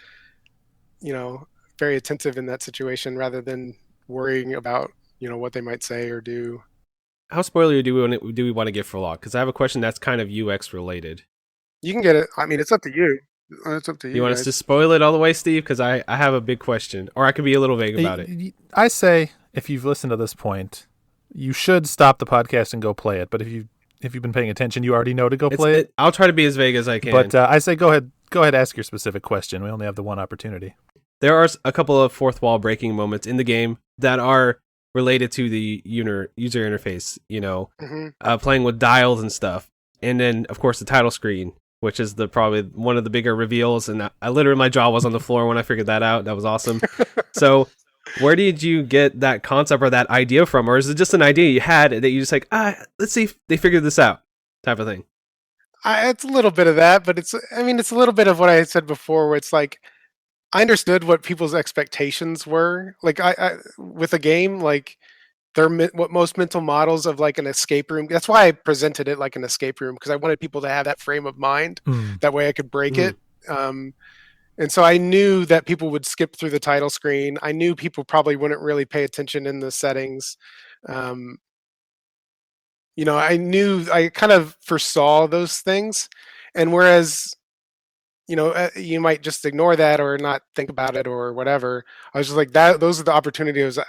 you know, very attentive in that situation rather than worrying about, you know, what they might say or do. How spoilery do we want to get for Locke? Because I have a question that's kind of UX related. You can get it. I mean, it's up to you. It's up to You you want us to guys. spoil it all the way, Steve? Because I have a big question, or I could be a little vague about it. I say if you've listened to this point, you should stop the podcast and go play it. But if you've been paying attention, you already know to go play it. I'll try to be as vague as I can. But I say go ahead, ask your specific question. We only have the one opportunity. There are a couple of fourth wall breaking moments in the game that are related to the user interface. You know, playing with dials and stuff, and then of course the title screen, which is probably one of the bigger reveals. And I literally, my jaw was on the floor when I figured that out. That was awesome. So where did you get that concept or that idea from? Or is it just an idea you had that you just like, let's see if they figured this out type of thing? It's a little bit of that, but it's a little bit of what I said before, where it's like, I understood what people's expectations were. Like I with a game, like what most mental models of like an escape room. That's why I presented it like an escape room, because I wanted people to have that frame of mind. That way I could break it. And so I knew that people would skip through the title screen. I knew people probably wouldn't really pay attention in the settings. You know, I kind of foresaw those things. And whereas, you know, you might just ignore that or not think about it or whatever, I was just like, those are the opportunities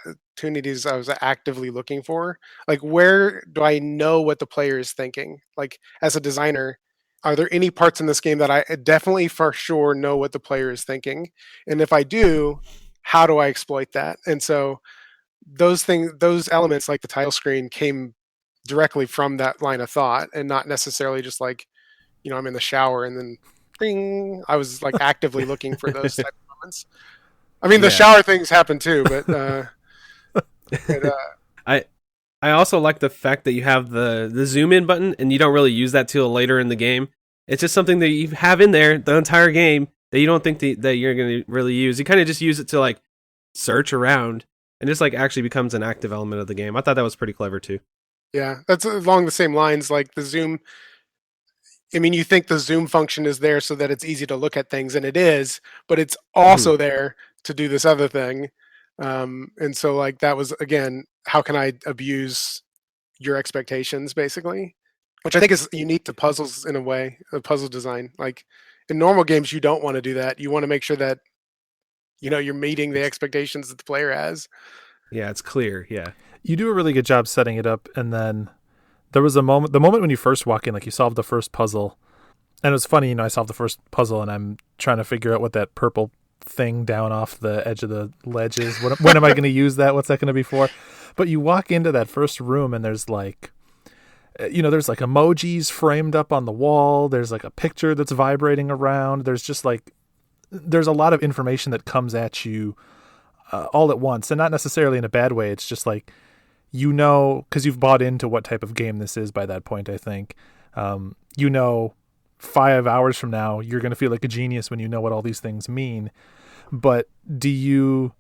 I was actively looking for. Like, where do I know what the player is thinking? Like, as a designer, are there any parts in this game that I definitely for sure know what the player is thinking? And if I do, how do I exploit that? And so those elements like the title screen came directly from that line of thought, and not necessarily just like, you know, I'm in the shower and then ding, I was like actively looking for those type of moments. I mean, the shower things happen too, but I also like the fact that you have the zoom in button, and you don't really use that till later in the game. It's just something that you have in there the entire game that you don't think that you're going to really use. You kind of just use it to like search around, and just like actually becomes an active element of the game. I thought that was pretty clever too. Yeah, that's along the same lines. Like the zoom, I mean, you think the zoom function is there so that it's easy to look at things, and it is, but it's also there to do this other thing. And so like that was, again, how can I abuse your expectations, basically? Which I think is unique to puzzles in a way, puzzle design. Like in normal games, you don't want to do that. You want to make sure that, you know, you're meeting the expectations that the player has. Yeah, it's clear. Yeah. You do a really good job setting it up, and then there was the moment when you first walk in, like you solved the first puzzle, and it was funny, you know, I solved the first puzzle and I'm trying to figure out what that purple thing down off the edge of the ledge is. When am I going to use that? What's that going to be for? But you walk into that first room and there's like, you know, there's like emojis framed up on the wall. There's like a picture that's vibrating around. There's just like, there's a lot of information that comes at you all at once, and not necessarily in a bad way. It's just like, you know, because you've bought into what type of game this is by that point, I think. You know, 5 hours from now, you're going to feel like a genius when you know what all these things mean. But do you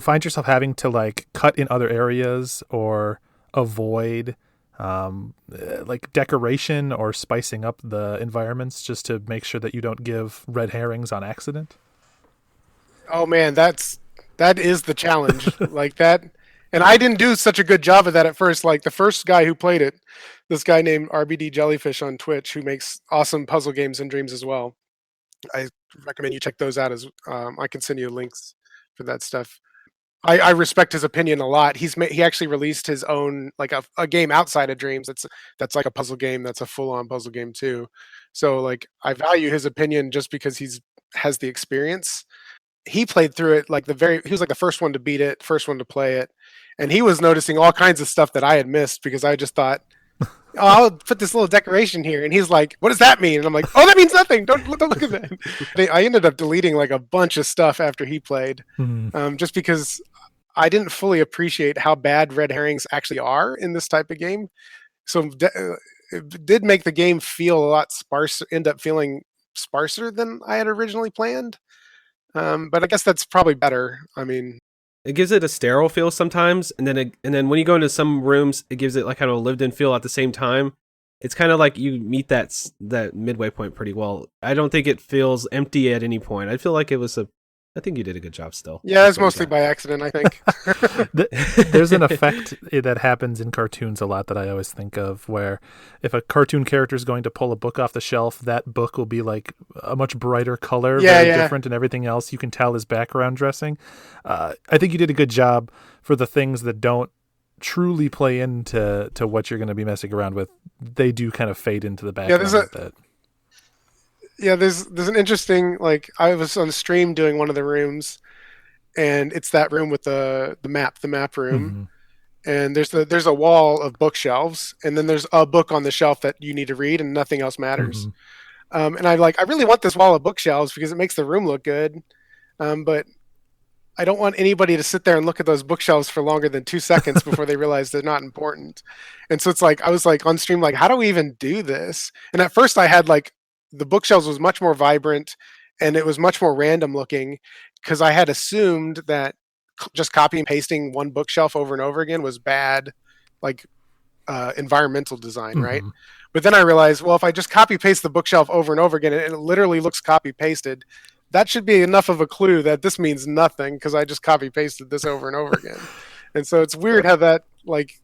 find yourself having to like cut in other areas or avoid like decoration or spicing up the environments just to make sure that you don't give red herrings on accident? Oh man, that is the challenge. Like that. And I didn't do such a good job of that at first. Like the first guy who played it, this guy named RBD Jellyfish on Twitch, who makes awesome puzzle games and dreams as well. I recommend you check those out. I can send you links for that stuff. I respect his opinion a lot. He actually released his own like a game outside of Dreams. That's like a puzzle game. That's a full on puzzle game too. So like I value his opinion just because has the experience. He played through it like he was like the first one to beat it, first one to play it, and he was noticing all kinds of stuff that I had missed because I just thought, oh, I'll put this little decoration here, and he's like, what does that mean? And I'm like, oh, that means nothing. Don't look at that. I ended up deleting like a bunch of stuff after he played, just because I didn't fully appreciate how bad red herrings actually are in this type of game. So it did make the game feel a lot sparse, end up feeling sparser than I had originally planned. But I guess that's probably better. I mean, It gives it a sterile feel sometimes, and then when you go into some rooms, it gives it like kind of a lived-in feel at the same time. It's kind of like you meet that midway point pretty well. I don't think it feels empty at any point. I feel like it was a. I think you did a good job still. yeah, it's mostly by accident, I think. There's an effect that happens in cartoons a lot that I always think of, where if a cartoon character is going to pull a book off the shelf, that book will be like a much brighter color, very different, and everything else you can tell is background dressing. I think you did a good job for the things that don't truly play into what you're going to be messing around with. They do kind of fade into the background a bit. Yeah, there's an interesting, like, I was on stream doing one of the rooms, and it's that room with the map room, and there's a wall of bookshelves, and then there's a book on the shelf that you need to read, and nothing else matters. And I really want this wall of bookshelves because it makes the room look good, but I don't want anybody to sit there and look at those bookshelves for longer than 2 seconds before they realize they're not important. And so it's like I was like on stream, like, how do we even do this? And at first I had like the bookshelves was much more vibrant and it was much more random looking because I had assumed that just copy and pasting one bookshelf over and over again was bad, like environmental design, right? But then I realized, well, if I just copy paste the bookshelf over and over again, and it literally looks copy pasted, that should be enough of a clue that this means nothing because I just copy pasted this over and over again. And so it's weird how that, like,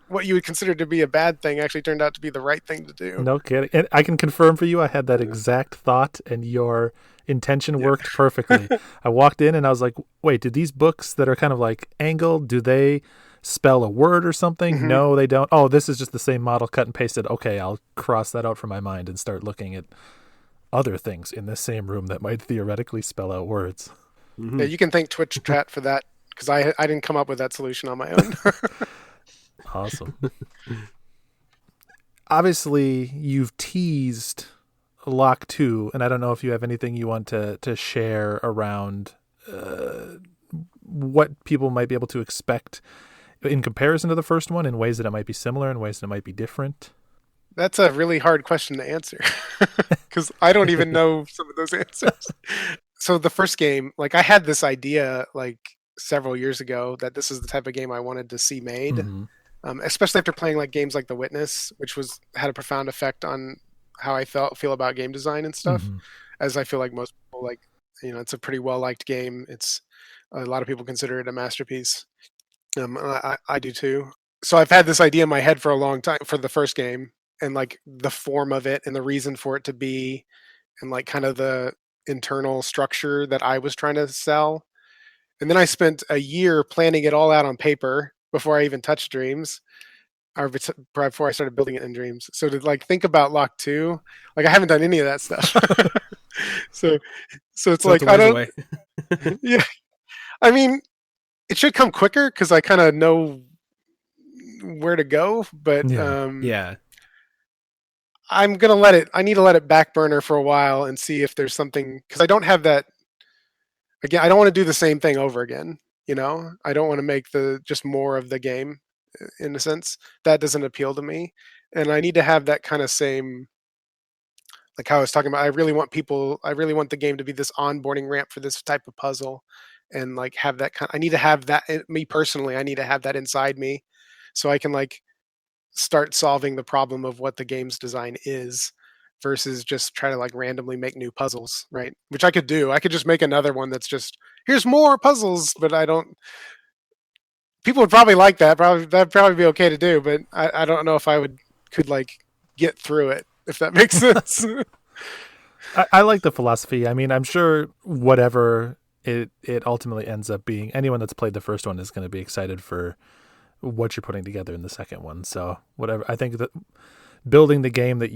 what you would consider to be a bad thing actually turned out to be the right thing to do. No kidding. And I can confirm for you, I had that exact thought, and your intention worked perfectly. I walked in and I was like, wait, did these books that are kind of like angled, do they spell a word or something? No, they don't. Oh, this is just the same model cut and pasted. Okay, I'll cross that out from my mind and start looking at other things in the same room that might theoretically spell out words. Yeah, you can thank Twitch chat for that because I didn't come up with that solution on my own. Awesome. Obviously, you've teased Lock 2, and I don't know if you have anything you want to share around what people might be able to expect in comparison to the first one, in ways that it might be similar, in ways that it might be different. That's a really hard question to answer because I don't even know some of those answers. So the first game, like I had this idea like several years ago that this is the type of game I wanted to see made. Especially after playing like games like The Witness, which had a profound effect on how I feel about game design and stuff. As I feel like most people like, it's a pretty well liked game. It's a lot of people consider it a masterpiece. I do too. So I've had this idea in my head for a long time for the first game and like the form of it and the reason for it to be and like kind of the internal structure that I was trying to sell. And then I spent a year planning it all out on paper before I even touched Dreams, or before I started building it in Dreams. So to like think about Lock 2, like I haven't done any of that stuff. so it's like I don't. Yeah, I mean, it should come quicker because I kind of know where to go. But yeah, I'm gonna let it. I need to let it back burner for a while and see if there's something because I don't have that. Again, I don't want to do the same thing over again. I don't want to make just more of the game in a sense. That doesn't appeal to me. And I need to have that kind of same, like how I was talking about, I really want the game to be this onboarding ramp for this type of puzzle and like have that I need to have that, me personally, I need to have that inside me so I can like start solving the problem of what the game's design is versus just try to like randomly make new puzzles, right? Which I could do. I could just make another one that's just here's more puzzles, but I don't. People would probably like that. That'd probably be okay to do, but I don't know if I could like get through it if that makes sense. I like the philosophy. I mean, I'm sure whatever it ultimately ends up being, anyone that's played the first one is going to be excited for what you're putting together in the second one. So whatever, I think that building the game that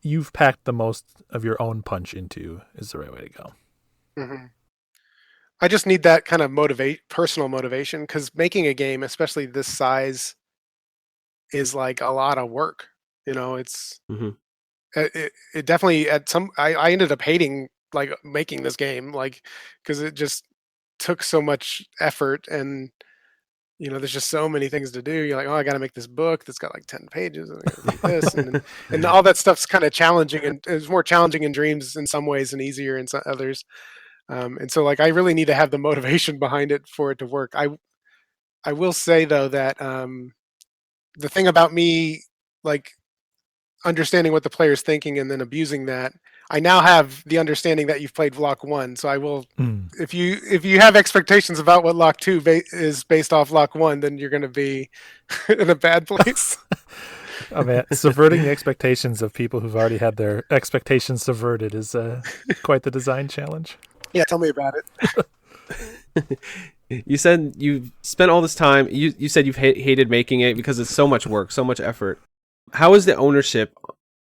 you've packed the most of your own punch into is the right way to go. I just need that kind of personal motivation because making a game, especially this size, is like a lot of work. It's it definitely I ended up hating like making this game, like because it just took so much effort and there's just so many things to do. You're like, oh, I got to make this book that's got like 10 pages, and I got to do this, and all that stuff's kind of challenging, and it's more challenging in Dreams in some ways and easier in some others. And so, like, I really need to have the motivation behind it for it to work. I will say though that the thing about me, like, understanding what the player's thinking and then abusing that, I now have the understanding that you've played Lock 1, so I will. Mm. If you have expectations about what Lock 2 is based off Lock 1, then you're going to be in a bad place. I mean, subverting the expectations of people who've already had their expectations subverted is quite the design challenge. Yeah, tell me about it. You said you've spent all this time. You said you've hated making it because it's so much work, so much effort. How is the ownership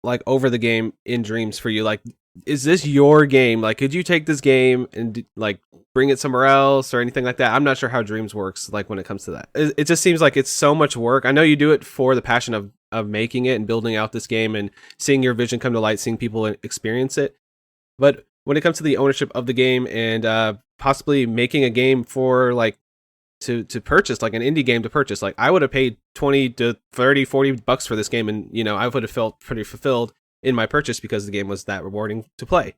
like over the game in Dreams for you? Like, is this your game? Like, could you take this game and like bring it somewhere else or anything like that? I'm not sure how Dreams works like when it comes to that. It just seems like it's so much work. I know you do it for the passion of making it and building out this game and seeing your vision come to light, seeing people experience it. But when it comes to the ownership of the game and possibly making a game for like to purchase, like an indie game to purchase, like I would have paid 20 to 30, 40 bucks for this game, and I would have felt pretty fulfilled in my purchase because the game was that rewarding to play.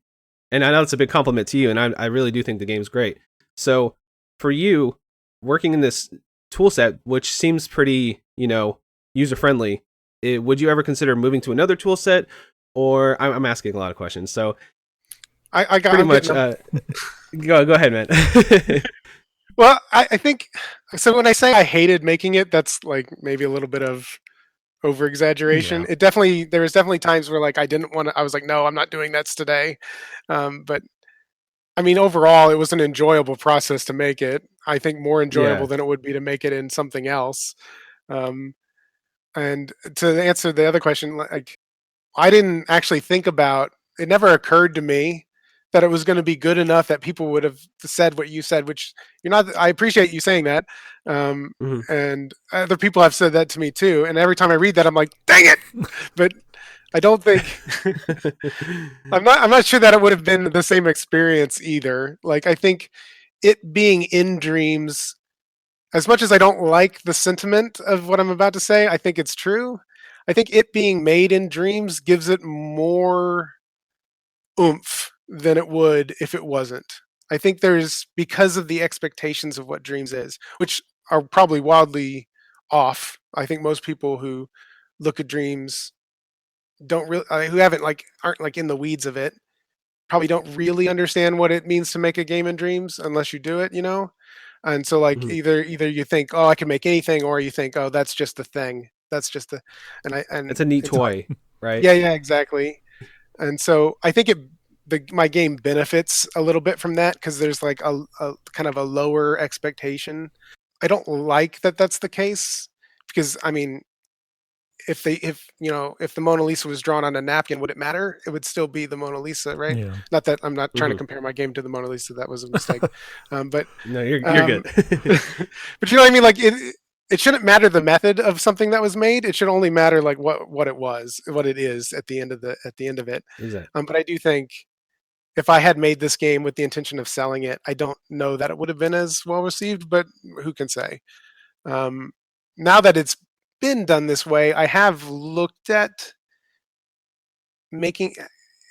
And I know it's a big compliment to you, and I really do think the game's great. So for you, working in this tool set, which seems pretty, user friendly, would you ever consider moving to another tool set? Or I'm asking a lot of questions, so I got pretty much. Go ahead, man. Well, I think so. When I say I hated making it, that's like maybe a little bit of over exaggeration. Yeah. There was definitely times where like I didn't want to. I was like, no, I'm not doing that today. But I mean, overall, it was an enjoyable process to make it. I think more enjoyable than it would be to make it in something else. And to answer the other question, like I didn't actually think about. It never occurred to me that it was going to be good enough that people would have said what you said, which you're not. I appreciate you saying that, and other people have said that to me too. And every time I read that, I'm like, dang it! But I don't think I'm not sure that it would have been the same experience either. Like I think it being in Dreams, as much as I don't like the sentiment of what I'm about to say, I think it's true. I think it being made in Dreams gives it more oomph than it would if it wasn't. I think there's, because of the expectations of what Dreams is, which are probably wildly off. I think most people who look at Dreams don't really, who aren't like in the weeds of it, probably don't really understand what it means to make a game in Dreams unless you do it, And so like either you think, oh, I can make anything, or you think, oh, that's just the thing. That's just the, and it's a neat toy, right? Yeah, exactly. And so I think my game benefits a little bit from that because there's like a kind of a lower expectation. I don't like that that's the case because I mean, if the Mona Lisa was drawn on a napkin, would it matter? It would still be the Mona Lisa, right? Yeah. Not that I'm not trying to compare my game to the Mona Lisa. That was a mistake. But no, you're good. But you know what I mean? Like it shouldn't matter the method of something that was made. It should only matter like what it is at the end of it. Exactly. But I do think if I had made this game with the intention of selling it, I don't know that it would have been as well received, but who can say? Now that it's been done this way, I have looked at making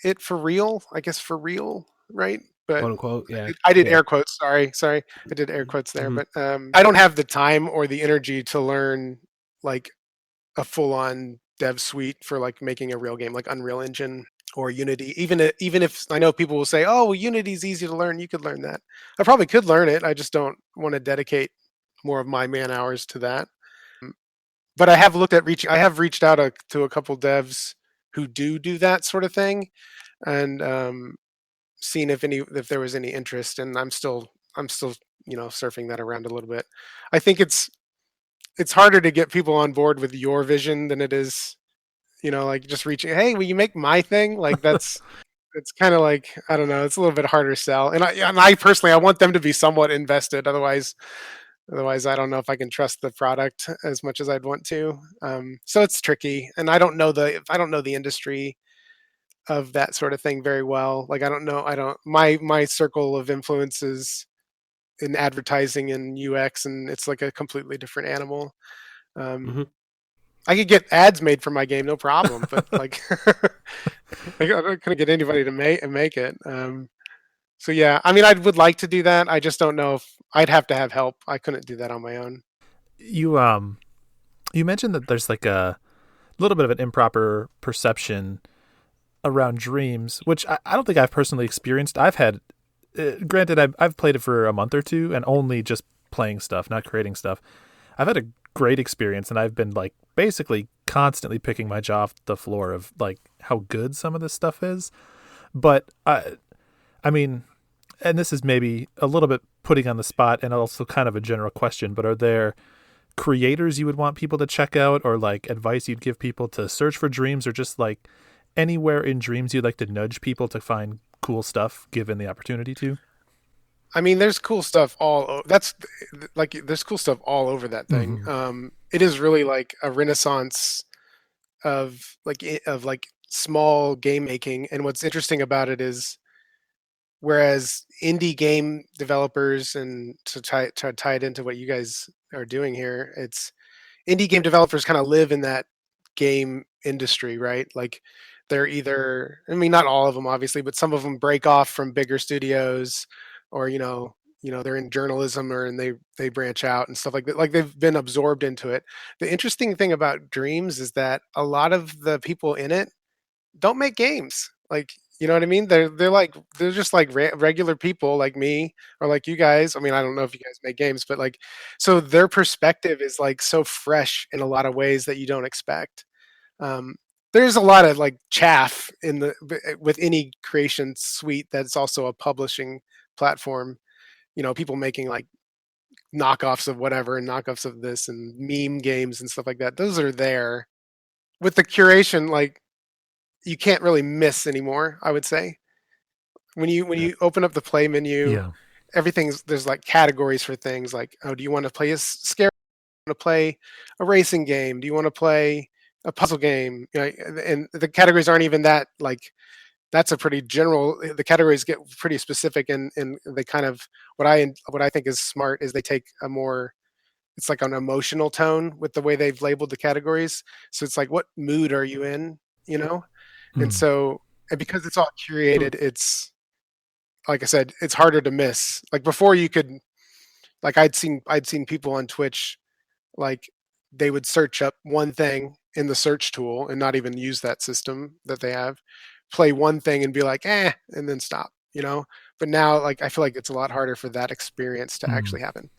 it for real, I guess for real, right? But quote unquote, yeah. I did air quotes. Sorry, I did air quotes there. But I don't have the time or the energy to learn like a full-on dev suite for like making a real game, like Unreal Engine or Unity. Even if I know people will say, "Oh, well, Unity's easy to learn. You could learn that." I probably could learn it. I just don't want to dedicate more of my man hours to that. But I have reached out to a couple devs who do that sort of thing, and seen if there was any interest. And I'm still surfing that around a little bit. I think it's harder to get people on board with your vision than it is, like just reaching, hey, will you make my thing? Like that's it's kind of like, I don't know, it's a little bit harder to sell. And I personally, I want them to be somewhat invested. Otherwise I don't know if I can trust the product as much as I'd want to. So it's tricky, and I don't know the industry of that sort of thing very well. Like I don't know. My circle of influences in advertising and UX, and it's like a completely different animal. Um, Hmm. I could get ads made for my game, no problem, but like I couldn't get anybody to make it. So yeah, I mean, I would like to do that. I just don't know if I'd have to have help. I couldn't do that on my own. You you mentioned that there's like a little bit of an improper perception around dreams, which I don't think I've personally experienced. I've had, granted, I've played it for a month or two and only just playing stuff, not creating stuff. I've had a great experience, and I've been like basically constantly picking my jaw off the floor of like how good some of this stuff is. But I mean, and this is maybe a little bit putting on the spot and also kind of a general question, but are there creators you would want people to check out, or like advice you'd give people to search for dreams, or just like anywhere in dreams you'd like to nudge people to find cool stuff given the opportunity to? I mean, there's cool stuff that's like there's cool stuff all over that thing. Mm-hmm. It is really like a renaissance of like small game making, and what's interesting about it is whereas indie game developers, and to tie it into what you guys are doing here, it's indie game developers kind of live in that game industry, right? Like they're either, I mean, not all of them obviously, but some of them break off from bigger studios, or they're in journalism, or and they branch out and stuff like that. Like they've been absorbed into it. The interesting thing about Dreams is that a lot of the people in it don't make games. Like, you know what I mean? They're just like regular people like me or like you guys. I mean, I don't know if you guys make games, but like, so their perspective is like so fresh in a lot of ways that you don't expect. Um, there's a lot of like chaff with any creation suite that's also a publishing platform. People making like knockoffs of whatever and knockoffs of this and meme games and stuff like that. Those are there with the curation. Like you can't really miss anymore, I would say. When you open up the play menu, Yeah. there's like categories for things like, oh, do you want to play a scare? Want to play a racing game? Do you want to play a puzzle game? And the categories aren't even that like, that's a pretty general. The categories get pretty specific, and they kind of, what I think is smart is they take a more, it's like an emotional tone with the way they've labeled the categories. So it's like, what mood are you in? You know, and Mm. so, and because it's all curated, it's like I said, it's harder to miss. Like before, you could, like I'd seen people on Twitch, like they would search up one thing in the search tool and not even use that system that they have, play one thing and be like, and then stop. But now, like I feel like it's a lot harder for that experience to Mm. actually happen.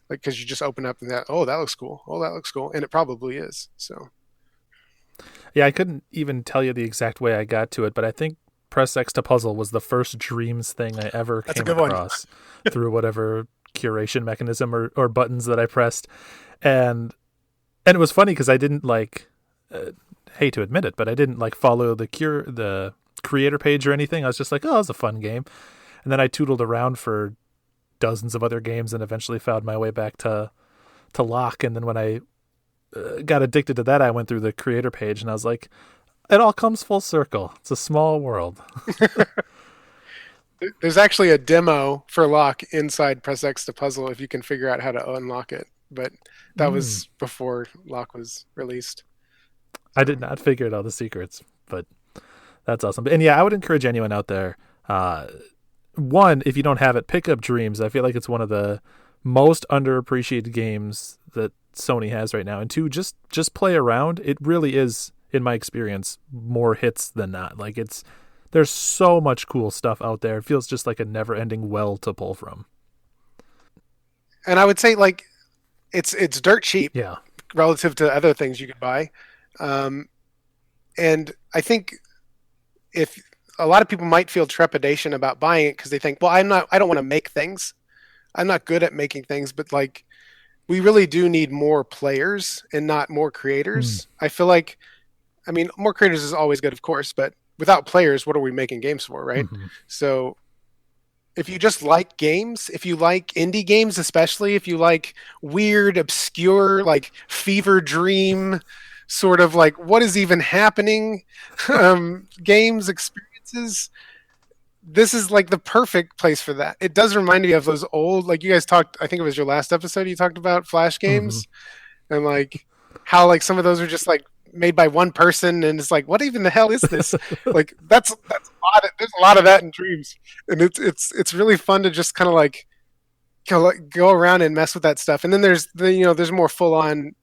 Like because you just open up and oh, that looks cool. Oh, that looks cool, and it probably is. So Yeah, I couldn't even tell you the exact way I got to it, but I think Press X to Puzzle was the first dreams thing I ever that's a came good one. across through whatever curation mechanism or buttons that I pressed. And it was funny because I didn't like, hate to admit it, but I didn't like follow the creator page or anything. I was just like, oh, it's a fun game. And then I tootled around for dozens of other games and eventually found my way back to Lock. And then when I got addicted to that, I went through the creator page and I was like, it all comes full circle. It's a small world. There's actually a demo for lock inside Press X to Puzzle if you can figure out how to unlock it. But that Mm. was before lock was released. I So did not figure out all the secrets, but that's awesome. And yeah, I would encourage anyone out there. One, if you don't have it, pick up Dreams. I feel like it's one of the most underappreciated games that Sony has right now. And two, just play around. It really is, in my experience, more hits than not. Like there's so much cool stuff out there. It feels just like a never-ending well to pull from. and I would say like it's dirt cheap Yeah. relative to other things you could buy. Um, and I think if a lot of people might feel trepidation about buying it because they think, well, I don't want to make things. I'm not good at making things, but like we really do need more players and not more Mm. creators. I feel like, I mean, more creators is always good, of course, but without players, what are we making games for, right? Mm-hmm. So if you just like games, if you like indie games, especially if you like weird, obscure, like fever dream, sort of like what is even happening, games experiences, this is like the perfect place for that. It does remind me of those old, like you guys talked, I think it was your last episode, you talked about Flash Hmm. games and like how like some of those are just like made by one person and it's like, what even the hell is this? Like that's there's a lot of that in Dreams. And it's really fun to just kind of like go around and mess with that stuff. And then there's there's more full on,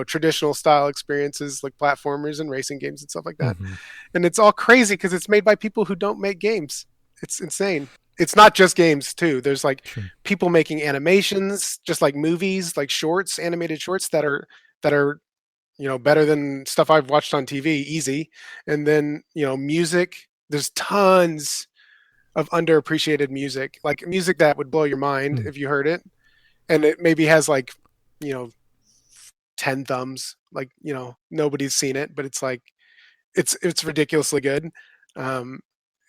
traditional style experiences like platformers and racing games and stuff like that. Hmm. And it's all crazy because it's made by people who don't make games. It's insane. It's not just games too. There's like Sure. people making animations, just like movies, like shorts, animated shorts that are better than stuff I've watched on TV, easy. And then music. There's tons of underappreciated music, like music that would blow your mind Mm. if you heard it, and it maybe has like you know 10 thumbs, like nobody's seen it, but it's like it's ridiculously good. um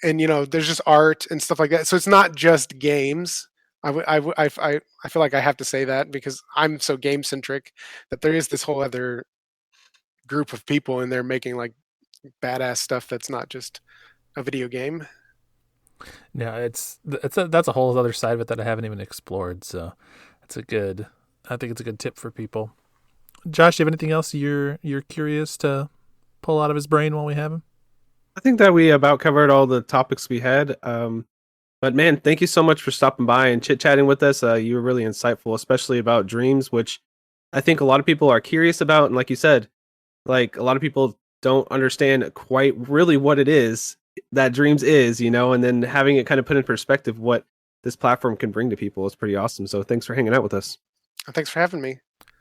and there's just art and stuff like that, so it's not just games. I feel like I have to say that because I'm so game centric, that there is this whole other group of people in there making like badass stuff that's not just a video game. Yeah, that's a whole other side of it that I haven't even explored. So I think it's a good tip for people. Josh, do you have anything else you're curious to pull out of his brain while we have him? I think that we about covered all the topics we had. But man, thank you so much for stopping by and chit chatting with us. You were really insightful, especially about dreams, which I think a lot of people are curious about. And like you said, like a lot of people don't understand quite really what it is that dreams is, and then having it kind of put in perspective what this platform can bring to people is pretty awesome. So thanks for hanging out with us. Thanks for having me.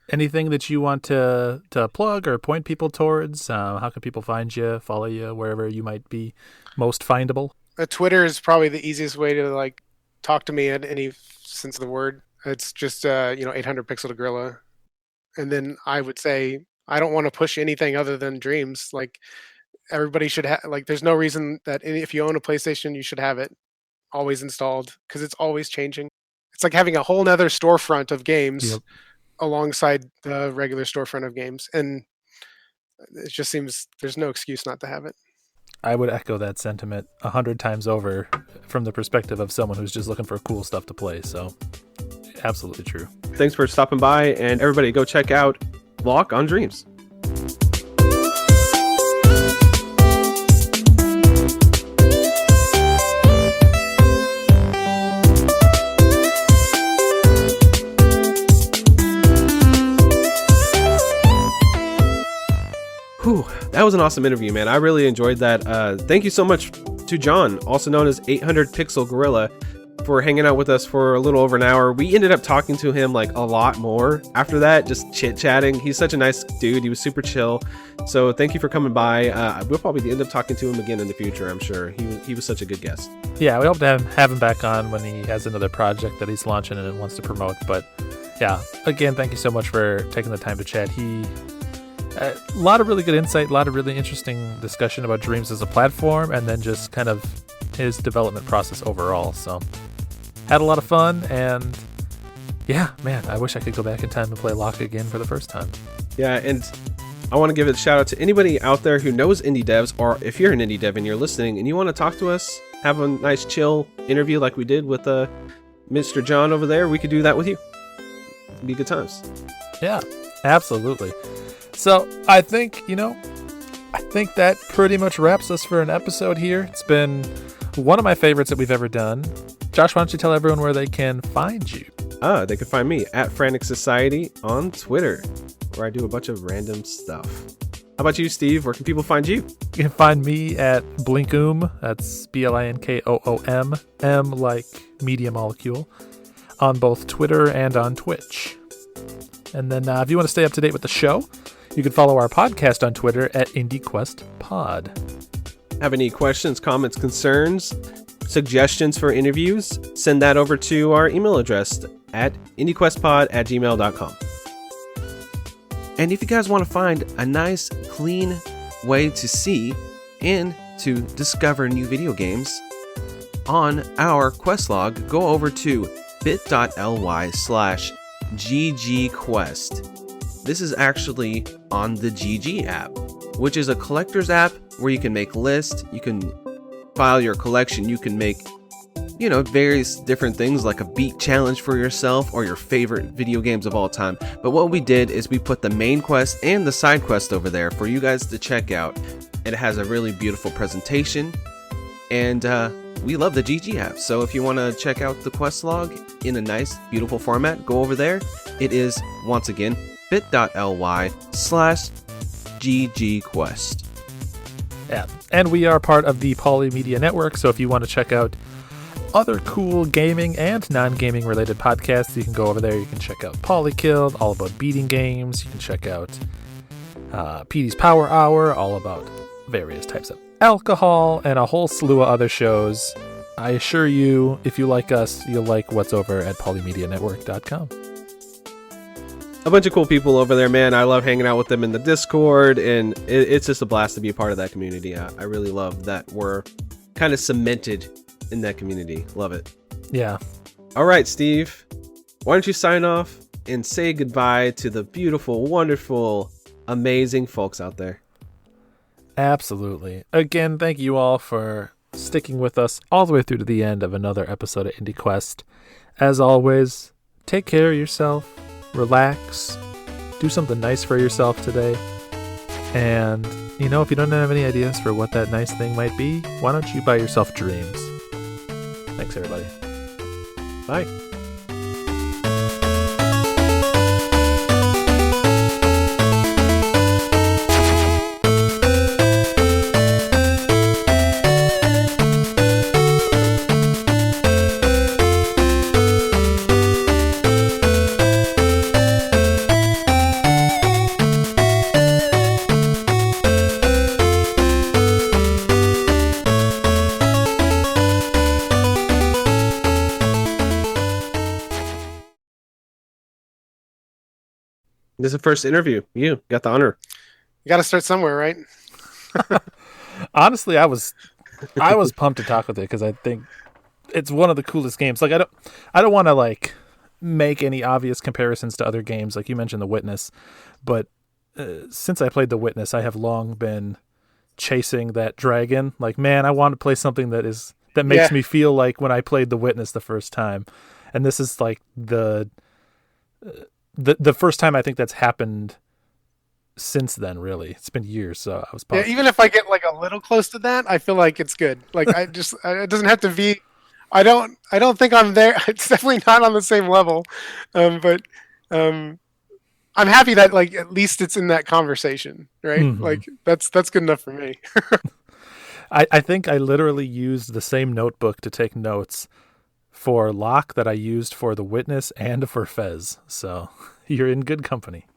Anything that you want to plug or point people towards? How can people find you, follow you, wherever you might be most findable? Twitter is probably the easiest way to like talk to me in any sense of the word. It's just 800 pixel to gorilla. And then I would say I don't want to push anything other than dreams. Like everybody should have, like there's no reason that if you own a PlayStation you should have it always installed because it's always changing. It's like having a whole nother storefront of games Yep. alongside the regular storefront of games, and it just seems there's no excuse not to have it. I would echo that sentiment 100 times over from the perspective of someone who's just looking for cool stuff to play. So, absolutely true. Thanks for stopping by, and everybody go check out Lock on Dreams. Whew, that was an awesome interview, man. I really enjoyed that. Thank you so much to John, also known as 800 Pixel Gorilla, for hanging out with us for a little over an hour. We ended up talking to him like a lot more after that, just chit-chatting. He's such a nice dude. He was super chill. So thank you for coming by. We'll probably end up talking to him again in the future, I'm sure. He was such a good guest. Yeah, we hope to have him back on when he has another project that he's launching and wants to promote. But yeah, again, thank you so much for taking the time to chat. A lot of really good insight, a lot of really interesting discussion about Dreams as a platform, and then just kind of his development process overall. So, had a lot of fun, and yeah, man, I wish I could go back in time and play Lock again for the first time. Yeah, and I want to give a shout out to anybody out there who knows indie devs, or if you're an indie dev and you're listening and you want to talk to us, have a nice chill interview like we did with Mr. John over there, we could do that with you. It'd be good times. Yeah, absolutely. So I think that pretty much wraps us for an episode here. It's been one of my favorites that we've ever done. Josh, why don't you tell everyone where they can find you? They can find me at Frantic Society on Twitter, where I do a bunch of random stuff. How about you, Steve? Where can people find you? You can find me at Blinkoom. That's BLINKOOM, M like media molecule, on both Twitter and on Twitch. And then if you want to stay up to date with the show, you can follow our podcast on Twitter at IndieQuestPod. Have any questions, comments, concerns, suggestions for interviews? Send that over to our email address at indiequestpod@gmail.com. And if you guys want to find a nice, clean way to see and to discover new video games on our quest log, go over to bit.ly/ggquest. This is actually on the GG app, which is a collector's app where you can make lists, you can file your collection, you can make, various different things like a beat challenge for yourself or your favorite video games of all time. But what we did is we put the main quest and the side quest over there for you guys to check out. It has a really beautiful presentation, and we love the GG app. So if you want to check out the quest log in a nice, beautiful format, go over there. It is, once again, bit.ly/ggquest. Yeah, and we are part of the Polymedia Network, so if you want to check out other cool gaming and non-gaming related podcasts, you can go over there. You can check out Polykilled, all about beating games. You can check out PD's Power Hour, all about various types of alcohol, and a whole slew of other shows. I assure you, if you like us, you'll like what's over at polymedianetwork.com. A bunch of cool people over there, man. I love hanging out with them in the Discord, and it's just a blast to be a part of that community. I really love that we're kind of cemented in that community. Love it. Yeah. All right, Steve, why don't you sign off and say goodbye to the beautiful, wonderful, amazing folks out there? Absolutely. Again, thank you all for sticking with us all the way through to the end of another episode of Indie Quest. As always, take care of yourself, relax, do something nice for yourself today. And, if you don't have any ideas for what that nice thing might be, why don't you buy yourself dreams? Thanks, everybody. Bye. This is the first interview. You got the honor. You got to start somewhere, right? Honestly, I was pumped to talk with it because I think it's one of the coolest games. Like I don't want to make any obvious comparisons to other games. Like you mentioned The Witness, but since I played The Witness, I have long been chasing that dragon. Like, man, I want to play something that makes me feel like when I played The Witness the first time. And this is like the first time I think that's happened since then. Really, it's been years, so I was pumped. Yeah, even if I get a little close to that, I feel like it's good. Like it doesn't have to be. I don't think I'm there. It's definitely not on the same level, but I'm happy that at least it's in that conversation, right? Mm-hmm. Like that's good enough for me. I think I literally used the same notebook to take notes for Locke that I used for The Witness and for Fez. So you're in good company.